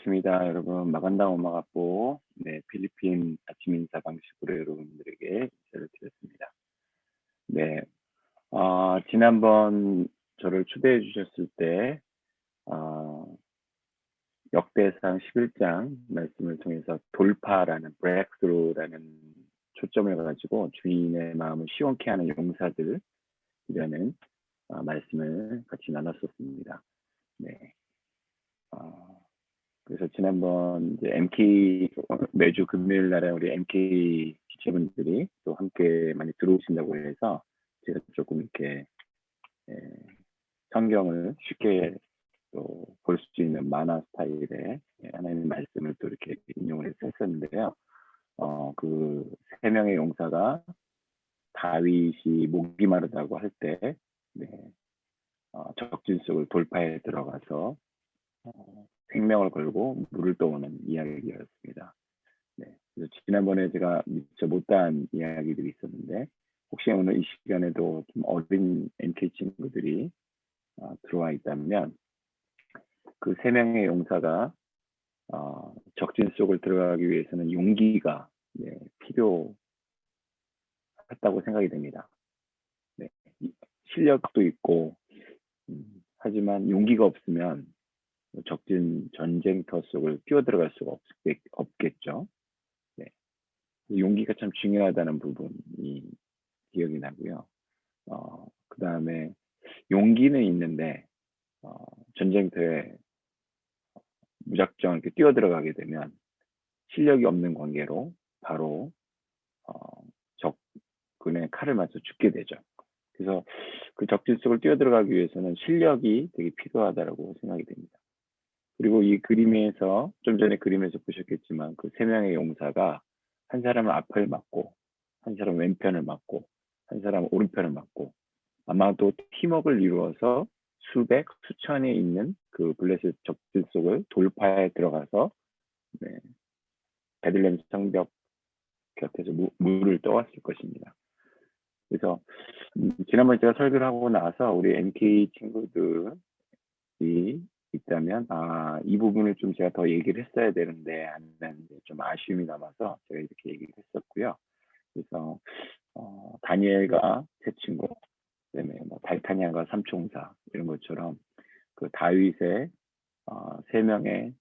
반갑습니다. 여러분, 마간당 오마가뽀, 필리핀 아침 인사 방식으로 여러분들에게 인사를 드렸습니다. 네, 지난번 저를 초대해 주셨을 때, 역대상 11장 말씀을 통해서 돌파라는, 브레이크스루라는 초점을 가지고 주인의 마음을 시원케 하는 용사들이라는 말씀을 같이 나눴었습니다. 네. 그래서 지난번 이제 MK 매주 금요일 날에 우리 MK 지체분들이 또 함께 많이 들어오신다고 해서 제가 조금 이렇게 성경을 쉽게 또 볼 수 있는 만화 스타일의 하나님의 말씀을 또 이렇게 인용을 해서 했었는데요. 그 세 명의 용사가 다윗이 목이 마르다고 할 때 적진 속을 돌파해 들어가서 생명을 걸고 물을 떠오는 이야기였습니다. 그래서 지난번에 제가 미처 못한 이야기들이 있었는데 혹시 오늘 이 시간에도 좀 어린 MK 친구들이 들어와 있다면 그 세 명의 용사가 적진 속을 들어가기 위해서는 용기가 필요했다고 생각이 됩니다. 실력도 있고 하지만 용기가 없으면 적진 전쟁터 속을 뛰어들어갈 수가 없겠죠. 용기가 참 중요하다는 부분이 기억이 나고요. 그 다음에 용기는 있는데 전쟁터에 무작정 이렇게 뛰어들어가게 되면 실력이 없는 관계로 바로 적군의 칼을 맞아 죽게 되죠. 그래서 그 적진 속을 뛰어들어가기 위해서는 실력이 되게 필요하다고 생각이 됩니다. 그리고 이 그림에서 좀 전에 그림에서 보셨겠지만 그 세 명의 용사가 한 사람은 앞을 맞고 한 사람은 왼편을 맞고 한 사람은 오른편을 맞고 아마도 팀워크를 이루어서 수백, 수천에 있는 그 블레셋 적진 속을 돌파해 들어가서 베들레헴 성벽 곁에서 물을 떠왔을 것입니다. 그래서 지난번에 제가 설교를 하고 나서 우리 MK 친구들이 있다면 이 부분을 좀 제가 더 얘기를 했어야 되는데 하는 좀 아쉬움이 남아서 제가 이렇게 얘기를 했었고요. 그래서 다니엘과 세 친구, 그다음에 뭐 달타냐가 삼총사 이런 것처럼 그 다윗의 세 명의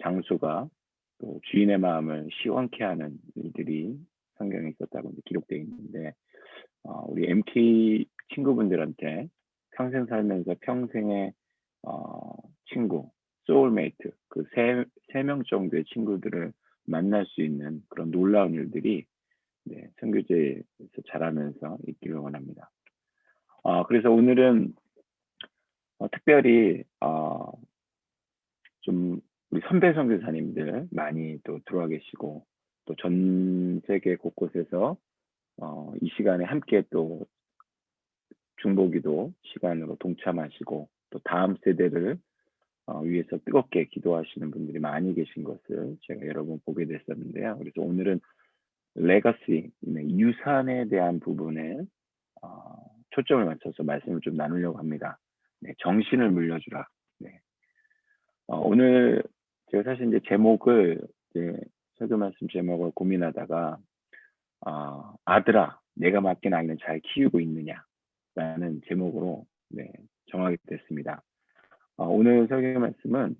장수가 또 주인의 마음을 시원케 하는 일들이 성경에 있었다고 기록되어 있는데 우리 MK 친구분들한테 평생 살면서 평생의 친구, 소울메이트, 그 세 명 정도의 친구들을 만날 수 있는 그런 놀라운 일들이 선교제에서 자라면서 있기를 원합니다. 그래서 오늘은 특별히 좀 우리 선배 선교사님들 많이 또 들어와 계시고 또 전 세계 곳곳에서 이 시간에 함께 또 중보기도 시간으로 동참하시고 또 다음 세대를 위해서 뜨겁게 기도하시는 분들이 많이 계신 것을 제가 여러 번 보게 됐었는데요. 그래서 오늘은 레거시, 유산에 대한 부분에 초점을 맞춰서 말씀을 좀 나누려고 합니다. 정신을 물려주라. 오늘 제가 사실 이제 제목을 설교 말씀 제목을 고민하다가 아들아, 내가 맡긴 아이는 잘 키우고 있느냐라는 제목으로 정하게 됐습니다. 오늘 설교 말씀은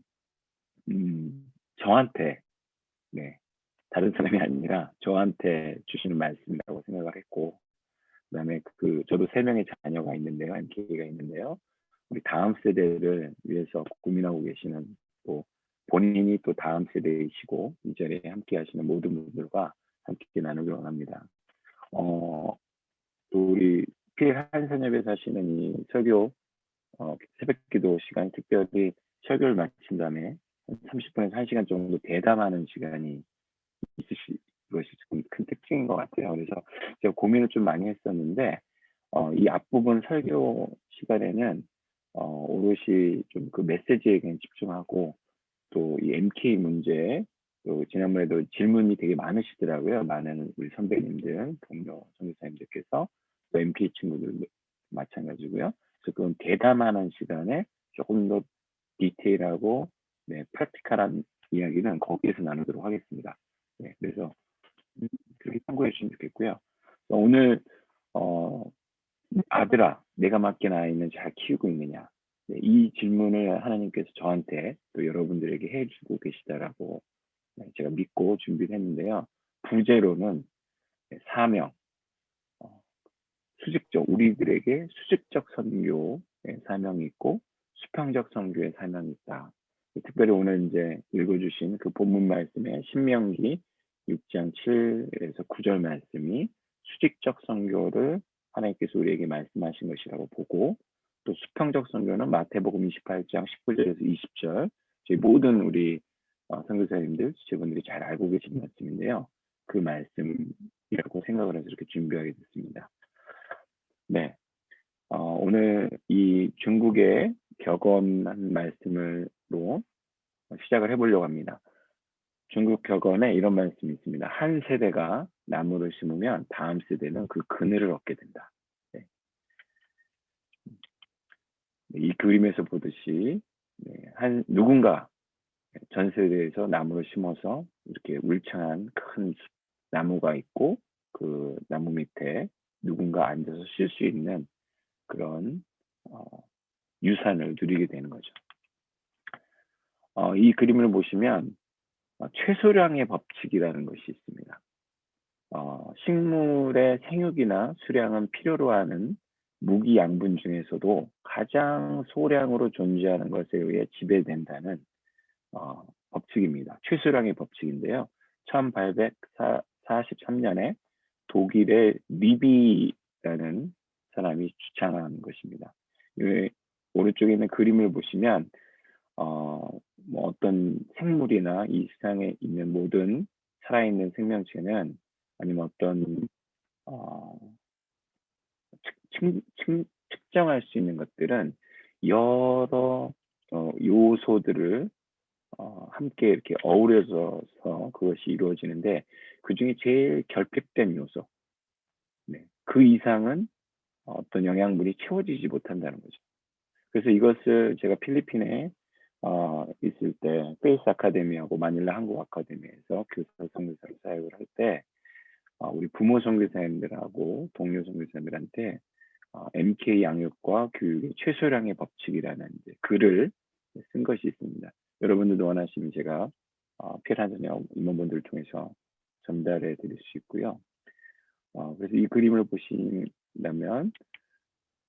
저한테 다른 사람이 아니라 저한테 주시는 말씀이라고 생각을 했고, 그다음에 저도 세 명의 자녀가 있는데요, MK가 있는데요. 우리 다음 세대를 위해서 고민하고 계시는 또 본인이 또 다음 세대이시고 이 자리에 함께 하시는 모든 분들과 함께 나누기로 합니다. 또 우리 필 한선협에 사시는 이 설교 새벽기도 시간 특별히 설교를 마친 다음에 30분에서 1시간 정도 대담하는 시간이 있으실 것이 큰 특징인 것 같아요. 그래서 제가 고민을 좀 많이 했었는데 이 앞부분 설교 시간에는 오롯이 좀 그 메시지에 그냥 집중하고 또 이 MK 문제 또 지난번에도 질문이 되게 많으시더라고요. 많은 우리 선배님들, 동료 선교사님들께서 또 MK 친구들 마찬가지고요. 그래서 그건 대담하는 시간에 조금 더 디테일하고 네, 프랙티컬한 이야기는 거기에서 나누도록 하겠습니다. 네, 그래서 그렇게 참고해 주시면 좋겠고요. 오늘 아들아, 내가 맡긴 아이는 잘 키우고 있느냐? 네, 이 질문을 하나님께서 저한테 또 여러분들에게 해주고 계시다라고 네, 제가 믿고 준비를 했는데요. 부제로는 네, 사명, 어, 수직적, 우리들에게 수직적 선교의 사명이 있고 수평적 선교의 사명이 있다. 특별히 오늘 이제 읽어주신 그 본문 말씀에 신명기 6장 7에서 9절 말씀이 수직적 선교를 하나님께서 우리에게 말씀하신 것이라고 보고, 또 수평적 선교는 마태복음 28장 19절에서 20절, 저희 모든 우리 선교사님들, 지체분들이 잘 알고 계신 말씀인데요. 그 말씀이라고 생각을 해서 이렇게 준비하게 됐습니다. 네, 오늘 이 중국의 격언한 말씀으로 시작을 해보려고 합니다. 중국 격언에 이런 말씀이 있습니다. 한 세대가 나무를 심으면 다음 세대는 그 그늘을 얻게 된다. 네. 이 그림에서 보듯이 누군가 전 세대에서 나무를 심어서 이렇게 울창한 큰 나무가 있고 그 나무 밑에 누군가 앉아서 쉴 수 있는 그런 유산을 누리게 되는 거죠. 이 그림을 보시면 최소량의 법칙이라는 것이 있습니다. 식물의 생육이나 수량은 필요로 하는 무기 양분 중에서도 가장 소량으로 존재하는 것에 의해 지배된다는 법칙입니다. 최소량의 법칙인데요. 1843년에 독일의 리비라는 사람이 주창한 것입니다. 오른쪽에 있는 그림을 보시면 뭐 어떤 생물이나 이 세상에 있는 모든 살아있는 생명체는 아니면 어떤 측정할 수 있는 것들은 여러 요소들을 함께 이렇게 어우러져서 그것이 이루어지는데 그 중에 제일 결핍된 요소, 네, 그 이상은 어떤 영양분이 채워지지 못한다는 거죠. 그래서 이것을 제가 필리핀에 있을 때 페이스 아카데미하고 마닐라 한국 아카데미에서 교사 선교사로 사역을 할 때 우리 부모 선교사님들하고 동료 선교사님들한테 MK 양육과 교육의 최소량의 법칙이라는 이제 글을 쓴 것이 있습니다. 여러분들도 원하시면 제가 필요한 저녁 임원분들을 통해서 전달해 드릴 수 있고요. 그래서 이 그림을 보시면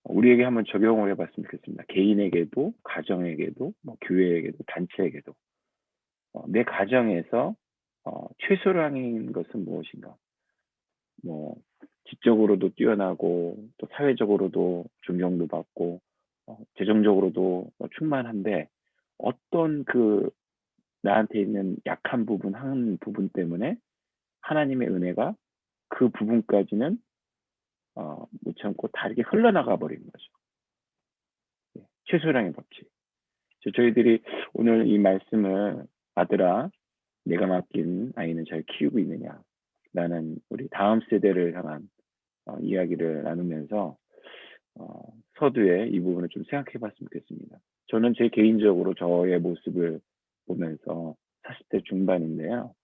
우리에게 한번 적용을 해봤으면 좋겠습니다. 개인에게도, 가정에게도, 뭐 교회에게도, 단체에게도. 내 가정에서 최소량인 것은 무엇인가? 뭐 지적으로도 뛰어나고 또 사회적으로도 존경도 받고 재정적으로도 충만한데 어떤 그 나한테 있는 약한 부분 한 부분 때문에 하나님의 은혜가 그 부분까지는 못 참고 다르게 흘러나가 버리는 거죠. 최소량의 법칙. 저희들이 오늘 이 말씀을 아들아 내가 맡긴 아이는 잘 키우고 있느냐 라는 우리 다음 세대를 향한 이야기를 나누면서 서두에 이 부분을 좀 생각해 봤으면 좋겠습니다. 저는 제 개인적으로 저의 모습을 보면서 40대 중반인데요.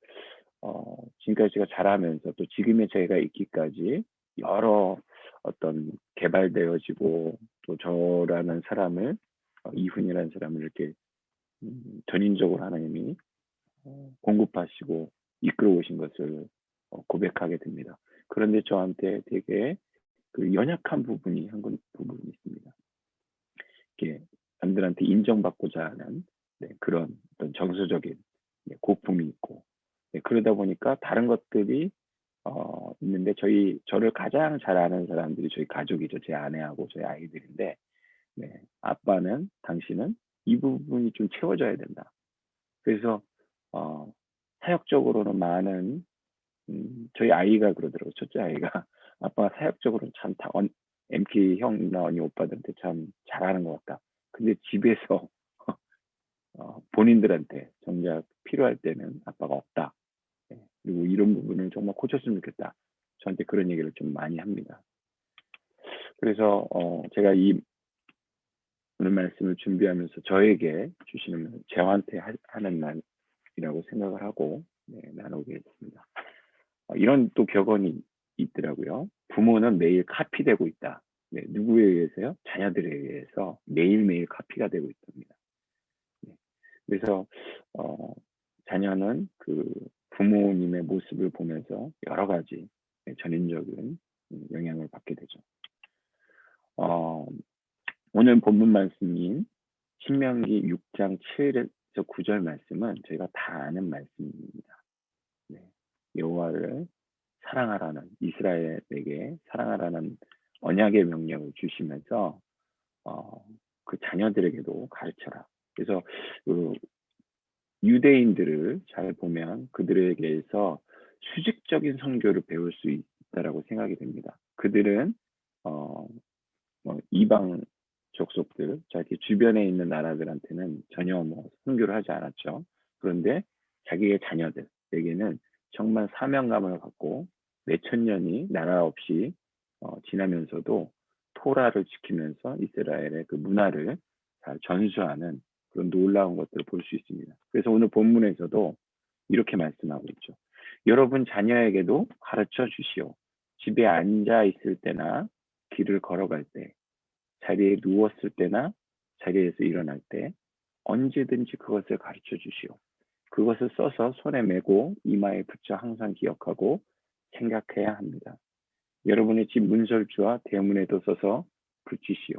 지금까지 제가 자라면서 또 지금의 제가 있기까지 여러 어떤 개발되어지고 또 저라는 사람을 이훈이라는 사람을 이렇게 전인적으로 하나님이 공급하시고 이끌어 오신 것을 고백하게 됩니다. 그런데 저한테 되게 그 연약한 부분이 한 부분이 있습니다. 이렇게 남들한테 인정받고자 하는 그런 어떤 정서적인 고품이 있고 그러다 보니까 다른 것들이 있는데 저를 가장 잘 아는 사람들이 저희 가족이죠. 제 아내하고 저희 아이들인데 아빠는 당신은 이 부분이 좀 채워져야 된다. 그래서 사역적으로는 많은 저희 아이가 그러더라고요. 첫째 아이가 아빠가 사역적으로는 참 다 MK 형이나 언니 오빠들한테 참 잘하는 것 같다. 근데 집에서 본인들한테 정작 필요할 때는 아빠가 없다. 그리고 이런 부분을 정말 고쳤으면 좋겠다. 저한테 그런 얘기를 좀 많이 합니다. 그래서 제가 이 오늘 말씀을 준비하면서 저에게 주시는 저한테 하는 말이라고 생각을 하고 나누게 했습니다. 이런 또 격언이 있더라고요. 부모는 매일 카피되고 있다. 누구에 의해서요? 자녀들에 의해서 매일매일 카피가 되고 있답니다. 그래서 자녀는 그 부모님의 모습을 보면서 여러 가지 전인적인 영향을 받게 되죠. 오늘 본문 말씀인 신명기 6장 7에서 9절 말씀은 저희가 다 아는 말씀입니다. 여호와를 사랑하라는, 이스라엘에게 사랑하라는 언약의 명령을 주시면서 그 자녀들에게도 가르쳐라. 그래서 그 유대인들을 잘 보면 그들에게서 수직적인 선교를 배울 수 있다라고 생각이 됩니다. 그들은 이방 족속들, 자기 주변에 있는 나라들한테는 전혀 선교를 하지 않았죠. 그런데 자기의 자녀들에게는 정말 사명감을 갖고 몇천 년이 나라 없이 지나면서도 토라를 지키면서 이스라엘의 그 문화를 잘 전수하는 그런 놀라운 것들을 볼 수 있습니다. 그래서 오늘 본문에서도 이렇게 말씀하고 있죠. 여러분 자녀에게도 가르쳐 주시오. 집에 앉아 있을 때나 길을 걸어갈 때, 자리에 누웠을 때나 자리에서 일어날 때 언제든지 그것을 가르쳐 주시오. 그것을 써서 손에 메고 이마에 붙여 항상 기억하고 생각해야 합니다. 여러분의 집 문설주와 대문에도 써서 붙이시오.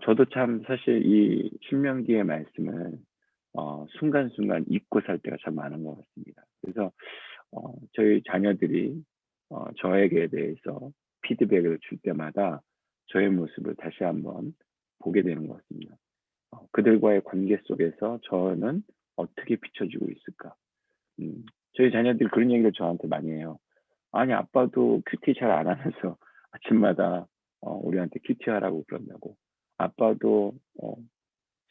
저도 참 사실 이 신명기의 말씀을 순간순간 잊고 살 때가 참 많은 것 같습니다. 그래서 저희 자녀들이 저에게 대해서 피드백을 줄 때마다 저의 모습을 다시 한번 보게 되는 것 같습니다. 그들과의 관계 속에서 저는 어떻게 비춰지고 있을까? 저희 자녀들이 그런 얘기를 저한테 많이 해요. 아니, 아빠도 큐티 잘 안 하면서 아침마다 우리한테 큐티 하라고 그런다고. 아빠도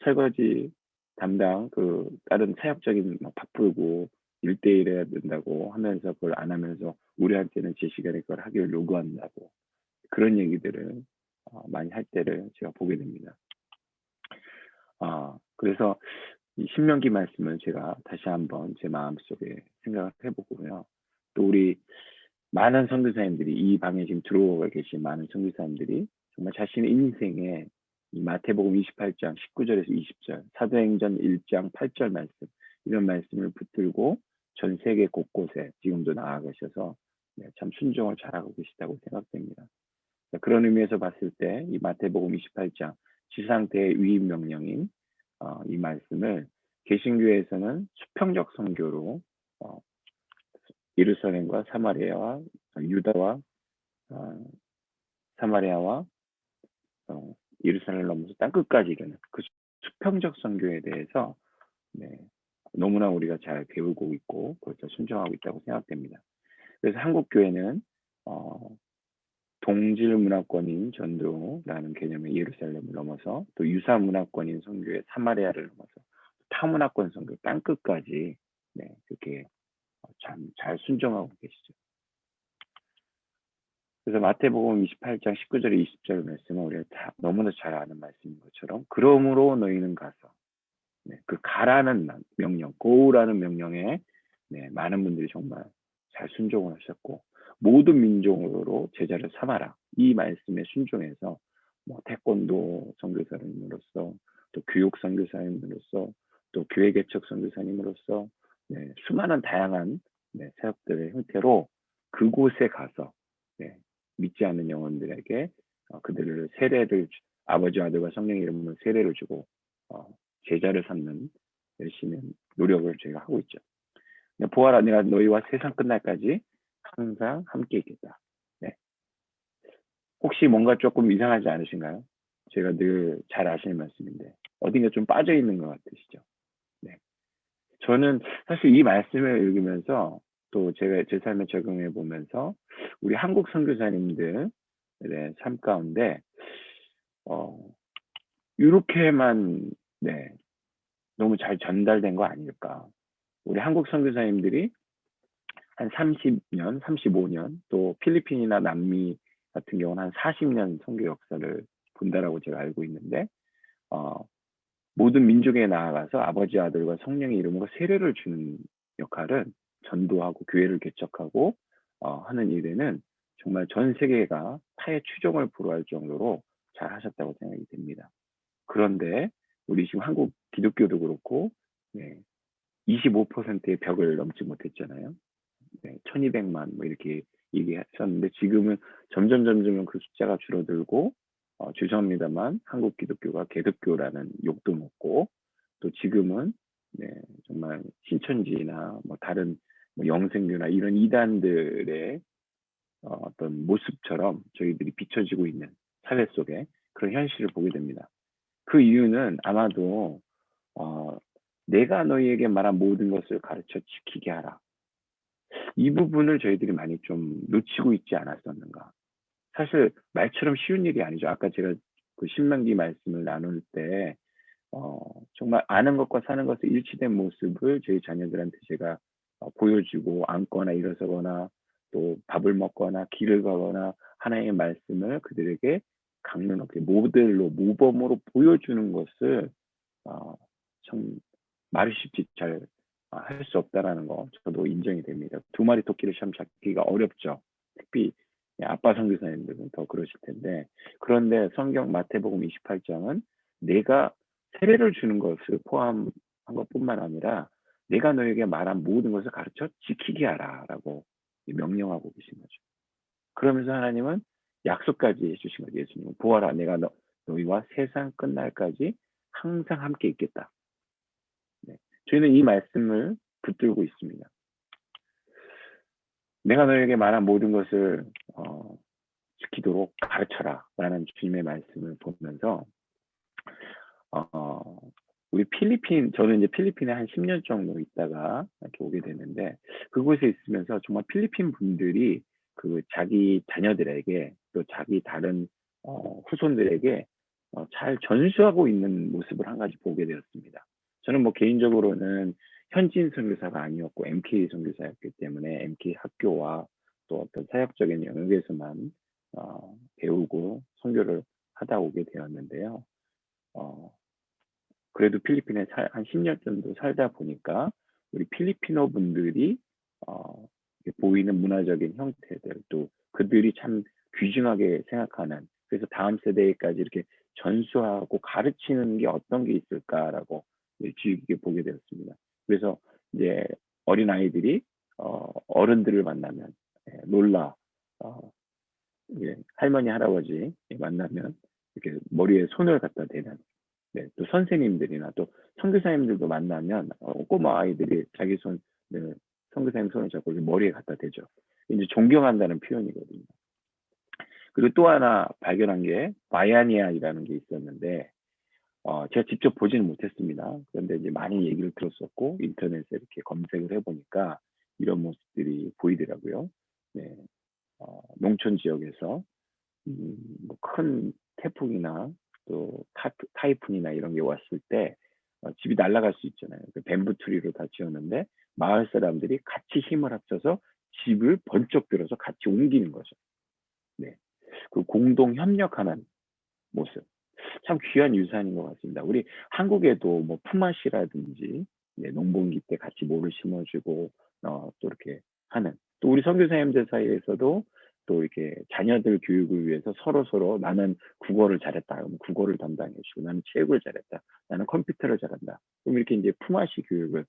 설거지 담당 그 다른 사역적인 바쁘고 1대1 해야 된다고 하면서 그걸 안 하면서 우리한테는 제 시간에 그걸 하기를 요구한다고. 그런 얘기들을 많이 할 때를 제가 보게 됩니다. 그래서 이 신명기 말씀을 제가 다시 한번 제 마음속에 생각을 해보고요. 또 우리 많은 선교사님들이 이 방에 지금 들어오고 계신 많은 선교사님들이 정말 자신의 인생에 이 마태복음 28장 19절에서 20절, 사도행전 1장 8절 말씀, 이런 말씀을 붙들고 전 세계 곳곳에 지금도 나아가셔서 참 순종을 잘하고 계시다고 생각됩니다. 그런 의미에서 봤을 때 이 마태복음 28장 지상대의 위임 명령인 이 말씀을 개신교에서는 수평적 선교로 예루살렘과 사마리아와 유다와 사마리아와 예루살렘을 넘어서 땅끝까지 이르는 그 수평적 선교에 대해서 너무나 우리가 잘 배우고 있고 그것을 순종하고 있다고 생각됩니다. 그래서 한국 교회는 동질 문화권인 전도라는 개념의 예루살렘을 넘어서 또 유사 문화권인 선교의 사마리아를 넘어서 타문화권 선교 땅끝까지 그렇게 참 잘 순종하고 계시죠. 그래서 마태복음 28장 19절에 20절 말씀은 우리가 다 너무나 잘 아는 말씀인 것처럼 그러므로 너희는 가서 그 가라는 명령, 고라는 명령에 많은 분들이 정말 잘 순종을 하셨고 모든 민족으로 제자를 삼아라. 이 말씀에 순종해서 태권도 선교사님으로서 또 교육 선교사님으로서 또 교회 개척 선교사님으로서 수많은 다양한 사역들의 형태로 그곳에 가서 믿지 않는 영혼들에게 그들을 세례를 아버지 아들과 성령 이름으로 세례를 주고 제자를 삼는 열심히 노력을 저희가 하고 있죠. 보아라, 내가 너희와 세상 끝날까지 항상 함께 있겠다. 혹시 뭔가 조금 이상하지 않으신가요? 제가 늘 잘 아시는 말씀인데 어딘가 좀 빠져 있는 것 같으시죠? 저는 사실 이 말씀을 읽으면서 또 제가 제 삶에 적용해 보면서 우리 한국 선교사님들의 삶 가운데 이렇게만 너무 잘 전달된 거 아닐까? 우리 한국 선교사님들이 한 30년, 35년, 또 필리핀이나 남미 같은 경우는 한 40년 선교 역사를 본다라고 제가 알고 있는데 어, 모든 민족에 나아가서 아버지, 아들과 성령의 이름으로 세례를 주는 역할은 전도하고 교회를 개척하고 하는 일에는 정말 전 세계가 타의 추종을 불허할 정도로 잘 하셨다고 생각이 됩니다. 그런데 우리 지금 한국 기독교도 그렇고, 네, 25%의 벽을 넘지 못했잖아요. 네, 1200만 뭐 이렇게 얘기하셨는데 지금은 점점 그 숫자가 줄어들고 죄송합니다만 한국 기독교가 개독교라는 욕도 먹고 또 지금은 네, 정말 신천지나 뭐 다른 뭐 영생교나 이런 이단들의 어떤 모습처럼 저희들이 비춰지고 있는 사회 속에 그런 현실을 보게 됩니다. 그 이유는 아마도 어, 내가 너희에게 말한 모든 것을 가르쳐 지키게 하라. 이 부분을 저희들이 많이 좀 놓치고 있지 않았었는가. 사실 말처럼 쉬운 일이 아니죠. 아까 제가 그 신명기 말씀을 나눌 때 정말 아는 것과 사는 것에 일치된 모습을 저희 자녀들한테 제가 보여주고 앉거나 일어서거나 또 밥을 먹거나 길을 가거나 하나님의 말씀을 그들에게 강론 없게 모델로 모범으로 보여주는 것을 참 말이 쉽지 잘 할 수 없다라는 거 저도 인정이 됩니다. 두 마리 토끼를 참 잡기가 어렵죠. 특히 아빠 선교사님들은 더 그러실 텐데 그런데 성경 마태복음 28장은 내가 세례를 주는 것을 포함한 것뿐만 아니라 내가 너에게 말한 모든 것을 가르쳐 지키게 하라라고 명령하고 계신 거죠. 그러면서 하나님은 약속까지 해주신 거죠. 예수님은 보아라 내가 너희와 세상 끝날까지 항상 함께 있겠다. 네. 저희는 이 말씀을 붙들고 있습니다. 내가 너에게 말한 모든 것을 지키도록 가르쳐라 라는 주님의 말씀을 보면서 우리 저는 이제 필리핀에 한 10년 정도 있다가 이렇게 오게 됐는데 그곳에 있으면서 정말 필리핀 분들이 그 자기 자녀들에게 또 자기 다른 후손들에게 잘 전수하고 있는 모습을 한 가지 보게 되었습니다. 저는 뭐 개인적으로는 현지인 선교사가 아니었고 MK 선교사였기 때문에 MK 학교와 또 어떤 사역적인 영역에서만 배우고 선교를 하다 오게 되었는데요. 그래도 필리핀에 한 10년 정도 살다 보니까 우리 필리핀어 분들이 보이는 문화적인 형태들 또 그들이 참 귀중하게 생각하는 그래서 다음 세대까지 이렇게 전수하고 가르치는 게 어떤 게 있을까라고 주의 깊게 보게 되었습니다. 그래서 이제 어린 아이들이 어른들을 만나면 놀라 할머니 할아버지 만나면 이렇게 머리에 손을 갖다 대는 네, 또 선생님들이나 또 선교사님들도 만나면 꼬마 아이들이 자기 손 선교사님 손을 잡고 머리에 갖다 대죠. 이제 존경한다는 표현이거든요. 그리고 또 하나 발견한 게 바야니아이라는 게 있었는데 제가 직접 보지는 못했습니다. 그런데 이제 많이 얘기를 들었었고 인터넷에 이렇게 검색을 해보니까 이런 모습들이 보이더라고요. 네, 농촌 지역에서 뭐큰 태풍이나 또 타이푼이나 이런 게 왔을 때 집이 날아갈 수 있잖아요. 그 뱀부 트리로 다 지었는데 마을 사람들이 같이 힘을 합쳐서 집을 번쩍 들어서 같이 옮기는 거죠. 네, 그 공동 협력하는 모습 참 귀한 유산인 것 같습니다. 우리 한국에도 뭐 품앗이라든지 네, 농번기 때 같이 모를 심어주고 또 이렇게 하는 또 우리 선교사님들 사이에서도 또 이렇게 자녀들 교육을 위해서 서로 나는 국어를 잘했다 그럼 국어를 담당해주고 나는 체육을 잘했다 나는 컴퓨터를 잘한다 그럼 이렇게 이제 품앗이 교육을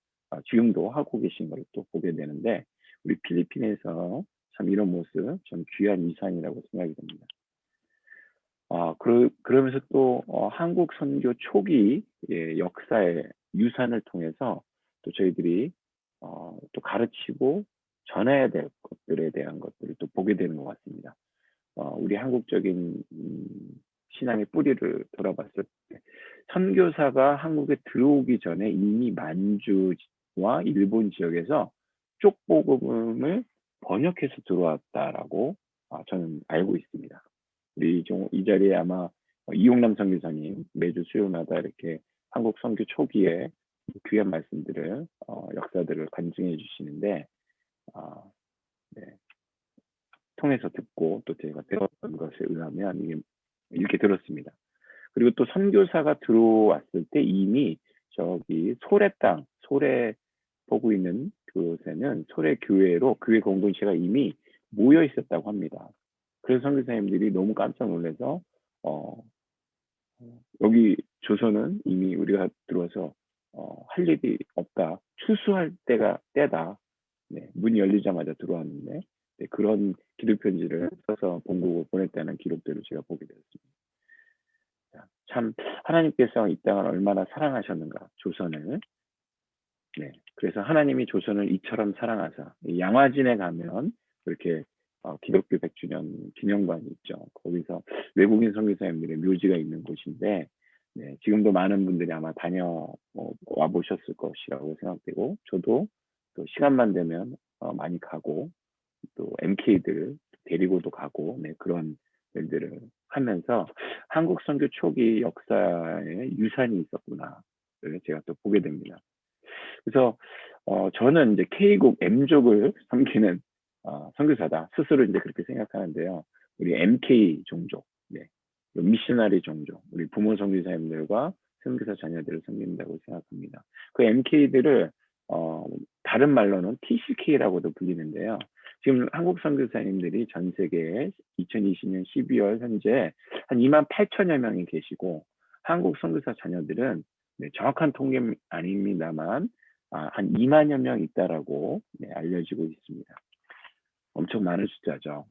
지금도 하고 계신 걸 또 보게 되는데 우리 필리핀에서 참 이런 모습 좀 귀한 유산이라고 생각이 됩니다. 그러면서 또 한국 선교 초기 역사의 유산을 통해서 또 저희들이 또 가르치고 전해야 될 것들에 대한 것들을 또 보게 되는 것 같습니다. 우리 한국적인 신앙의 뿌리를 돌아봤을 때 선교사가 한국에 들어오기 전에 이미 만주와 일본 지역에서 쪽복음을 번역해서 들어왔다라고 저는 알고 있습니다. 이 자리에 아마 이용남 선교사님 매주 수요일마다 이렇게 한국 선교 초기에 귀한 말씀들을 역사들을 간증해 주시는데 네, 통해서 듣고 또 제가 배웠던 것에 의하면 이렇게 들었습니다. 그리고 또 선교사가 들어왔을 때 이미 저기 소래 땅, 소래 보고 있는 그곳에는 소래 교회로 교회 공동체가 이미 모여 있었다고 합니다. 그래서 선교사님들이 너무 깜짝 놀라서 여기 조선은 이미 우리가 들어와서 할 일이 없다. 추수할 때다. 네, 문이 열리자마자 들어왔는데 네, 그런 기도 편지를 써서 본국을 보냈다는 기록들을 제가 보게 되었습니다. 참 하나님께서 이 땅을 얼마나 사랑하셨는가, 조선을. 네, 그래서 하나님이 조선을 이처럼 사랑하사 양화진에 가면 그렇게 기독교 100주년 기념관이 있죠. 거기서 외국인 선교사님들의 묘지가 있는 곳인데 네, 지금도 많은 분들이 아마 와 보셨을 것이라고 생각되고 저도 또 시간만 되면 많이 가고 또 MK들 데리고도 가고 네, 그런 일들을 하면서 한국 선교 초기 역사에 유산이 있었구나를 제가 또 보게 됩니다. 그래서 저는 이제 K국 M족을 섬기는 선교사다 스스로 이제 그렇게 생각하는데요. 우리 MK 종족, 네, 미셔너리 종족, 우리 부모 선교사님들과 선교사 자녀들을 섬긴다고 생각합니다. 그 MK들을 다른 말로는 TCK라고도 불리는데요. 지금 한국 선교사님들이 전 세계에 2020년 12월 현재 한 28,000여 명이 계시고 한국 선교사 자녀들은 네, 정확한 통계는 아닙니다만 한 2만여 명 있다라고 네, 알려지고 있습니다. 엄청 많은 숫자죠.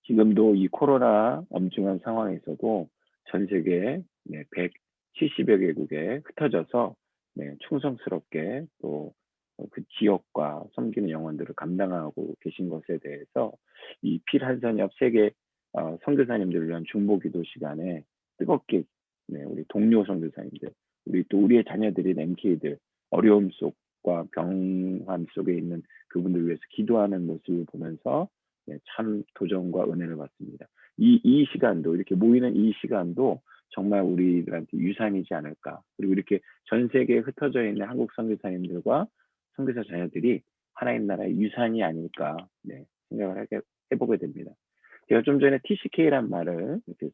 지금도 이 코로나 엄중한 상황에서도 전 세계 네, 170여 개국에 흩어져서 네, 충성스럽게 또 그 지역과 섬기는 영혼들을 감당하고 계신 것에 대해서 이 필한산협 세계 선교사님들을 위한 중보기도 시간에 뜨겁게 네, 우리 동료 선교사님들, 우리의 자녀들인 MK들 어려움 속과 병환 속에 있는 그분들 위해서 기도하는 모습을 보면서 네, 참 도전과 은혜를 받습니다. 이 시간도 이렇게 모이는 이 시간도 정말 우리들한테 유산이지 않을까. 그리고 이렇게 전 세계에 흩어져 있는 한국 선교사님들과 선교사 자녀들이 하나님 나라의 유산이 아닐까 네, 생각을 해보게 됩니다. 제가 좀 전에 TCK란 말을 이렇게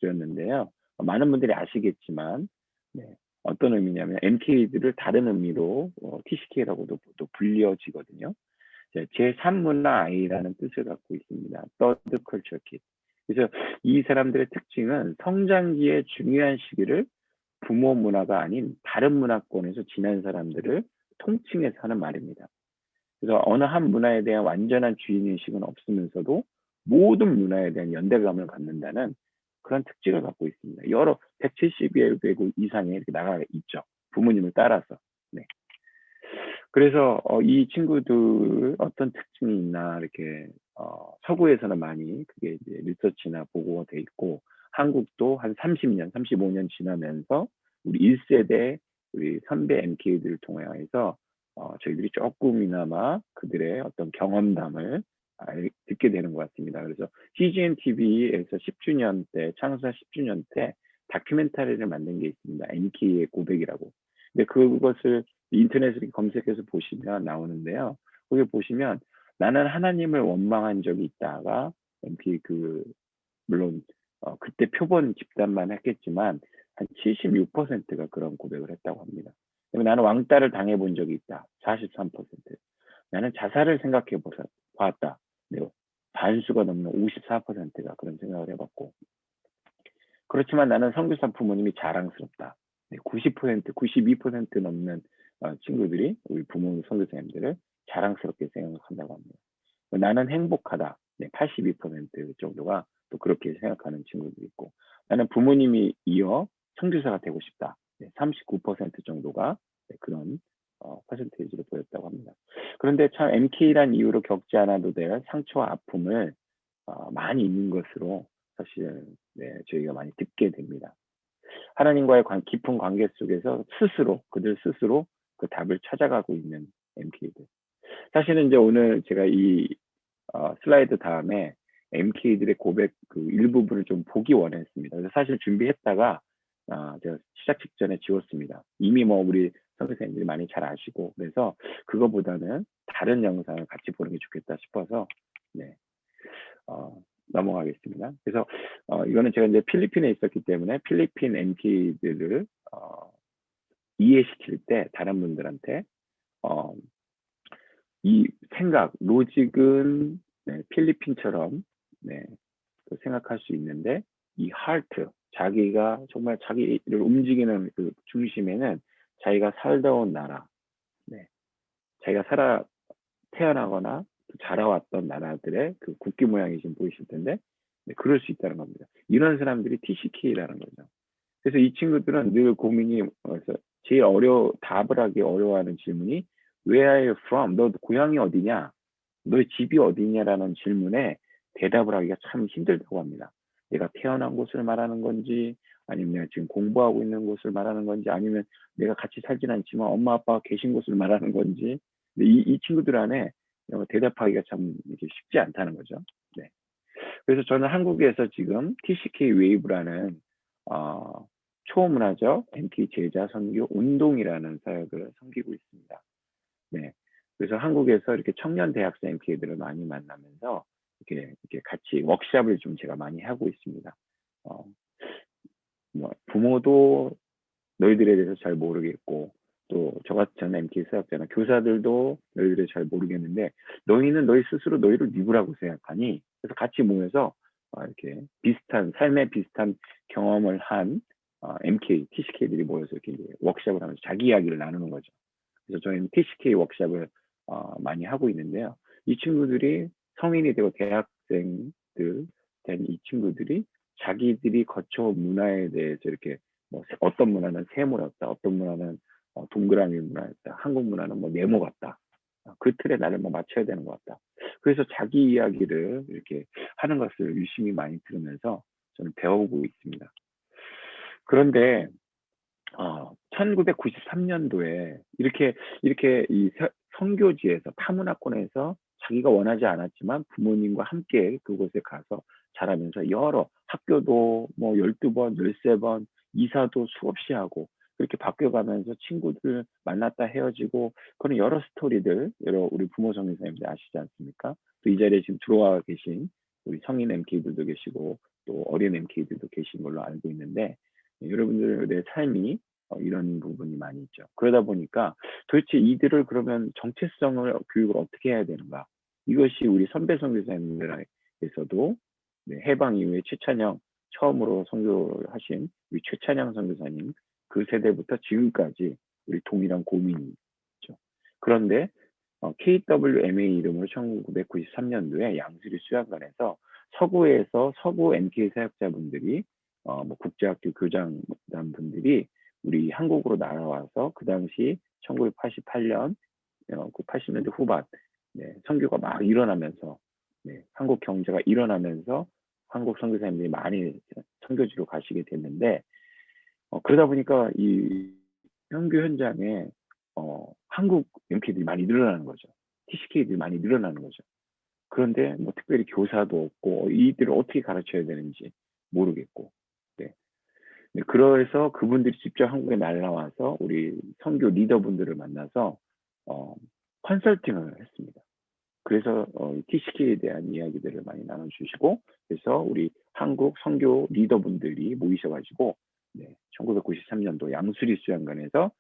써드렸는데요. 많은 분들이 아시겠지만 네, 어떤 의미냐면 MK들을 다른 의미로 TCK라고도 또 불려지거든요. 제3문화아이라는 뜻을 갖고 있습니다. Third Culture Kid. 그래서 이 사람들의 특징은 성장기의 중요한 시기를 부모 문화가 아닌 다른 문화권에서 지난 사람들을 통칭해서 하는 말입니다. 그래서 어느 한 문화에 대한 완전한 주인의식은 없으면서도 모든 문화에 대한 연대감을 갖는다는 그런 특징을 갖고 있습니다. 여러 170여 개국 이상에 이렇게 나가 있죠. 부모님을 따라서. 네. 그래서 이 친구들 어떤 특징이 있나 이렇게 서구에서는 많이 그게 이제 리서치나 보고가 돼 있고 한국도 한 30년, 35년 지나면서 우리 1세대 우리 선배 MK들을 통해서 저희들이 조금이나마 그들의 어떤 경험담을 듣게 되는 것 같습니다. 그래서 CGN TV에서 10주년 때 창사 10주년 때 다큐멘터리를 만든 게 있습니다. MK의 고백이라고. 근데 그것을 인터넷을 검색해서 보시면 나오는데요. 거기 보시면 나는 하나님을 원망한 적이 있다가 MP 물론 그때 표본 집단만 했겠지만 한 76%가 그런 고백을 했다고 합니다. 나는 왕따를 당해본 적이 있다. 43%. 나는 자살을 생각해 봤다. 네, 반수가 넘는 54%가 그런 생각을 해봤고 그렇지만 나는 선교사 부모님이 자랑스럽다. 90%, 92% 넘는 친구들이 우리 부모 선교사님들을 자랑스럽게 생각한다고 합니다. 나는 행복하다. 82% 정도가 또 그렇게 생각하는 친구들이 있고 나는 부모님이 이어 선교사가 되고 싶다. 39% 정도가 그런 퍼센테이지를 보였다고 합니다. 그런데 참 MK란 이유로 겪지 않아도 될 상처와 아픔을 많이 있는 것으로 사실 저희가 많이 듣게 됩니다. 하나님과의 깊은 관계 속에서 그들 스스로 그 답을 찾아가고 있는 MK들. 사실은 이제 오늘 제가 이 슬라이드 다음에 MK들의 고백 그 일부분을 좀 보기 원했습니다. 그래서 사실 준비했다가 제가 시작 직전에 지웠습니다. 이미 우리 선생님들이 많이 잘 아시고 그래서 그거보다는 다른 영상을 같이 보는 게 좋겠다 싶어서 네. 넘어가겠습니다. 그래서 이거는 제가 이제 필리핀에 있었기 때문에 필리핀 MK들을 이해시킬 때 다른 분들한테 이 생각, 로직은 네, 필리핀처럼 네, 생각할 수 있는데 이 하트, 자기가 정말 자기를 움직이는 그 중심에는 자기가 살다 온 나라, 네, 자기가 태어나거나 자라왔던 나라들의 그 국기 모양이 지금 보이실 텐데 네, 그럴 수 있다는 겁니다. 이런 사람들이 TCK라는 거죠. 그래서 이 친구들은 늘 고민이 제일 답을 하기 어려워하는 질문이 Where are you from? 너 고향이 어디냐? 너의 집이 어디냐라는 질문에 대답을 하기가 참 힘들다고 합니다. 내가 태어난 곳을 말하는 건지 아니면 내가 지금 공부하고 있는 곳을 말하는 건지 아니면 내가 같이 살진 않지만 엄마 아빠가 계신 곳을 말하는 건지 이 친구들 안에 대답하기가 참 이렇게 쉽지 않다는 거죠. 네. 그래서 저는 한국에서 지금 TCK 웨이브라는 초문화적 MK 제자 선교 운동이라는 사역을 섬기고 있습니다. 네. 그래서 한국에서 이렇게 청년 대학생 MK들을 많이 만나면서 이렇게 같이 워크숍을 좀 제가 많이 하고 있습니다. 부모도 너희들에 대해서 잘 모르겠고 또 저같이 저는 MK 사역자나 교사들도 너희들을 잘 모르겠는데 너희는 너희 스스로 너희를 누구라고 생각하니? 그래서 같이 모여서 이렇게 삶의 비슷한 경험을 한 MK, TCK들이 모여서 이렇게 워크숍을 하면서 자기 이야기를 나누는 거죠. 그래서 저희는 TCK 워크숍을 많이 하고 있는데요. 이 친구들이 성인이 되고 대학생들 된 이 친구들이 자기들이 거쳐온 문화에 대해서 이렇게 어떤 문화는 세모였다, 어떤 문화는 동그라미 문화였다, 한국 문화는 네모 같다. 그 틀에 나를 맞춰야 되는 것 같다. 그래서 자기 이야기를 이렇게 하는 것을 유심히 많이 들으면서 저는 배우고 있습니다. 그런데 1993년도에 이렇게 이 선교지에서 타문화권에서 자기가 원하지 않았지만 부모님과 함께 그곳에 가서 자라면서 여러 학교도 12번, 13번, 이사도 수없이 하고 그렇게 바뀌어가면서 친구들 만났다 헤어지고 그런 여러 스토리들, 여러 우리 부모 성교사님들 아시지 않습니까? 또 이 자리에 지금 들어와 계신 우리 성인 MK들도 계시고 또 어린 MK들도 계신 걸로 알고 있는데 여러분들의 삶이 이런 부분이 많이 있죠. 그러다 보니까 도대체 이들을 그러면 정체성을 교육을 어떻게 해야 되는가? 이것이 우리 선배 선교사님들에게서도 해방 이후에 최찬영 처음으로 선교를 하신 우리 최찬영 선교사님 그 세대부터 지금까지 우리 동일한 고민이죠. 그런데 KWMA 이름으로 1993년도에 양수리 수양관에서 서구에서 서구 MK 사역자분들이 국제학교 교장단 분들이 우리 한국으로 날아와서 그 당시 1988년, 80년대 후반 선교가 막 일어나면서 한국 경제가 일어나면서 한국 선교사님들이 많이 선교지로 가시게 됐는데 그러다 보니까 이 선교 현장에 한국 MK들이 많이 늘어나는 거죠. TCK들이 많이 늘어나는 거죠. 그런데 특별히 교사도 없고 이들을 어떻게 가르쳐야 되는지 모르겠고 그래서 그분들이 직접 한국에 날라와서 우리 선교 리더분들을 만나서 컨설팅을 했습니다. 그래서 TCK에 대한 이야기들을 많이 나눠주시고 그래서 우리 한국 선교 리더분들이 모이셔가지고 1993년도 양수리 수양관에서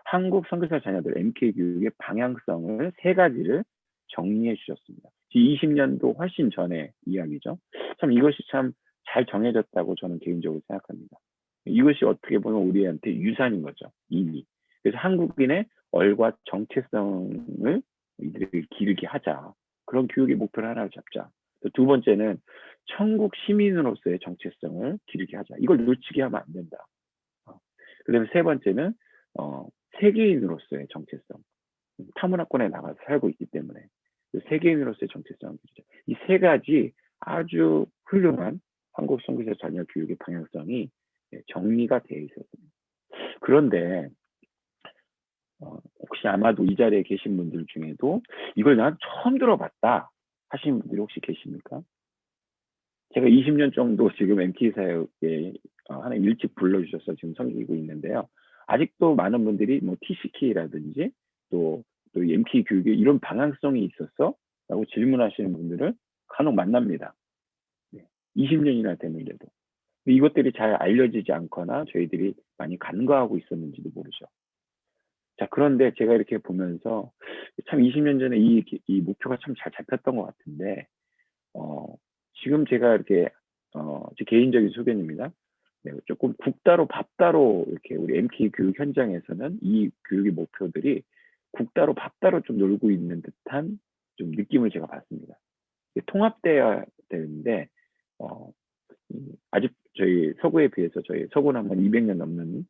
한국 선교사 자녀들 MK 교육의 방향성을 3가지를 정리해 주셨습니다. 20년도 훨씬 전의 이야기죠. 참 이것이 참 잘 정해졌다고 저는 개인적으로 생각합니다. 이것이 어떻게 보면 우리한테 유산인 거죠. 이미. 그래서 한국인의 얼과 정체성을 이들을 기르게 하자. 그런 교육의 목표를 하나 잡자. 두 번째는 천국 시민으로서의 정체성을 기르게 하자. 이걸 놓치게 하면 안 된다. 그다음에 세 번째는 세계인으로서의 정체성. 타문화권에 나가서 살고 있기 때문에 세계인으로서의 정체성을 기르자. 이 3가지 아주 훌륭한 한국 선교사 자녀 교육의 방향성이 정리가 되어 있었습니다. 그런데 혹시 아마도 이 자리에 계신 분들 중에도 이걸 난 처음 들어봤다 하시는 분들이 혹시 계십니까? 제가 20년 정도 지금 MK 사역에 하나 일찍 불러주셔서 지금 섬기고 있는데요. 아직도 많은 분들이 TCK라든지 또 MK 교육에 이런 방향성이 있었어? 라고 질문하시는 분들을 간혹 만납니다. 20년이나 됐는데도. 이것들이 잘 알려지지 않거나 저희들이 많이 간과하고 있었는지도 모르죠. 자, 그런데 제가 이렇게 보면서 참 20년 전에 이 목표가 참 잘 잡혔던 것 같은데, 지금 제가 이렇게, 제 개인적인 소견입니다. 네, 조금 국다로 밥다로 이렇게 우리 MK 교육 현장에서는 이 교육의 목표들이 국다로 밥다로 좀 놀고 있는 듯한 좀 느낌을 제가 받습니다. 통합돼야 되는데, 어, 아직 저희 서구에 비해서 저희 서구는 한 200년 넘는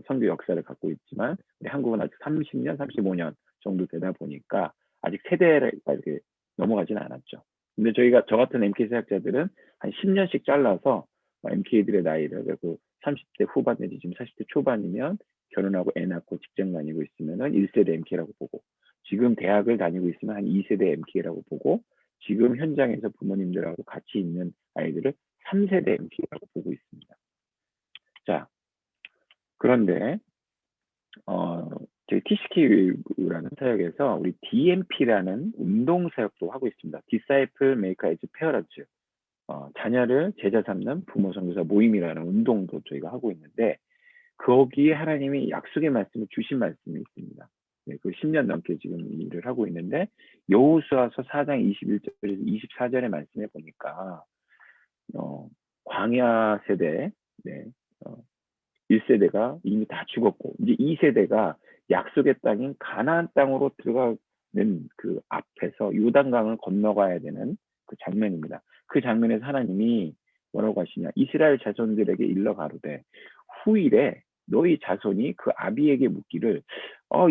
선교 역사를 갖고 있지만 우리 한국은 아직 30년, 35년 정도 되다 보니까 아직 세대가 이렇게 넘어가지는 않았죠. 근데 저 같은 MK 사역자들은 한 10년씩 잘라서 MK들의 나이를 그리고 30대 후반 내지 지금 40대 초반이면 결혼하고 애 낳고 직장 다니고 있으면은 1세대 MK라고 보고 지금 대학을 다니고 있으면 한 2세대 MK라고 보고 지금 현장에서 부모님들하고 같이 있는 아이들을 3세대 MK라고 보고 있습니다. 자, 그런데 저희 TCK라는 사역에서 우리 DMP라는 운동 사역도 하고 있습니다. Disciple Maker as Parents. 자녀를 제자 삼는 부모 선교사 모임이라는 운동도 저희가 하고 있는데 거기에 하나님이 약속의 말씀을 주신 말씀이 있습니다. 네, 그 10년 넘게 지금 일을 하고 있는데 여호수아서 4장 21절에서 24절의 말씀에 보니까 광야 세대, 네, 1세대가 이미 다 죽었고 이제 2세대가 약속의 땅인 가나안 땅으로 들어가는 그 앞에서 요단강을 건너가야 되는 그 장면입니다. 그 장면에서 하나님이 뭐라고 하시냐? 이스라엘 자손들에게 일러 가로되 후일에 너희 자손이 그 아비에게 묻기를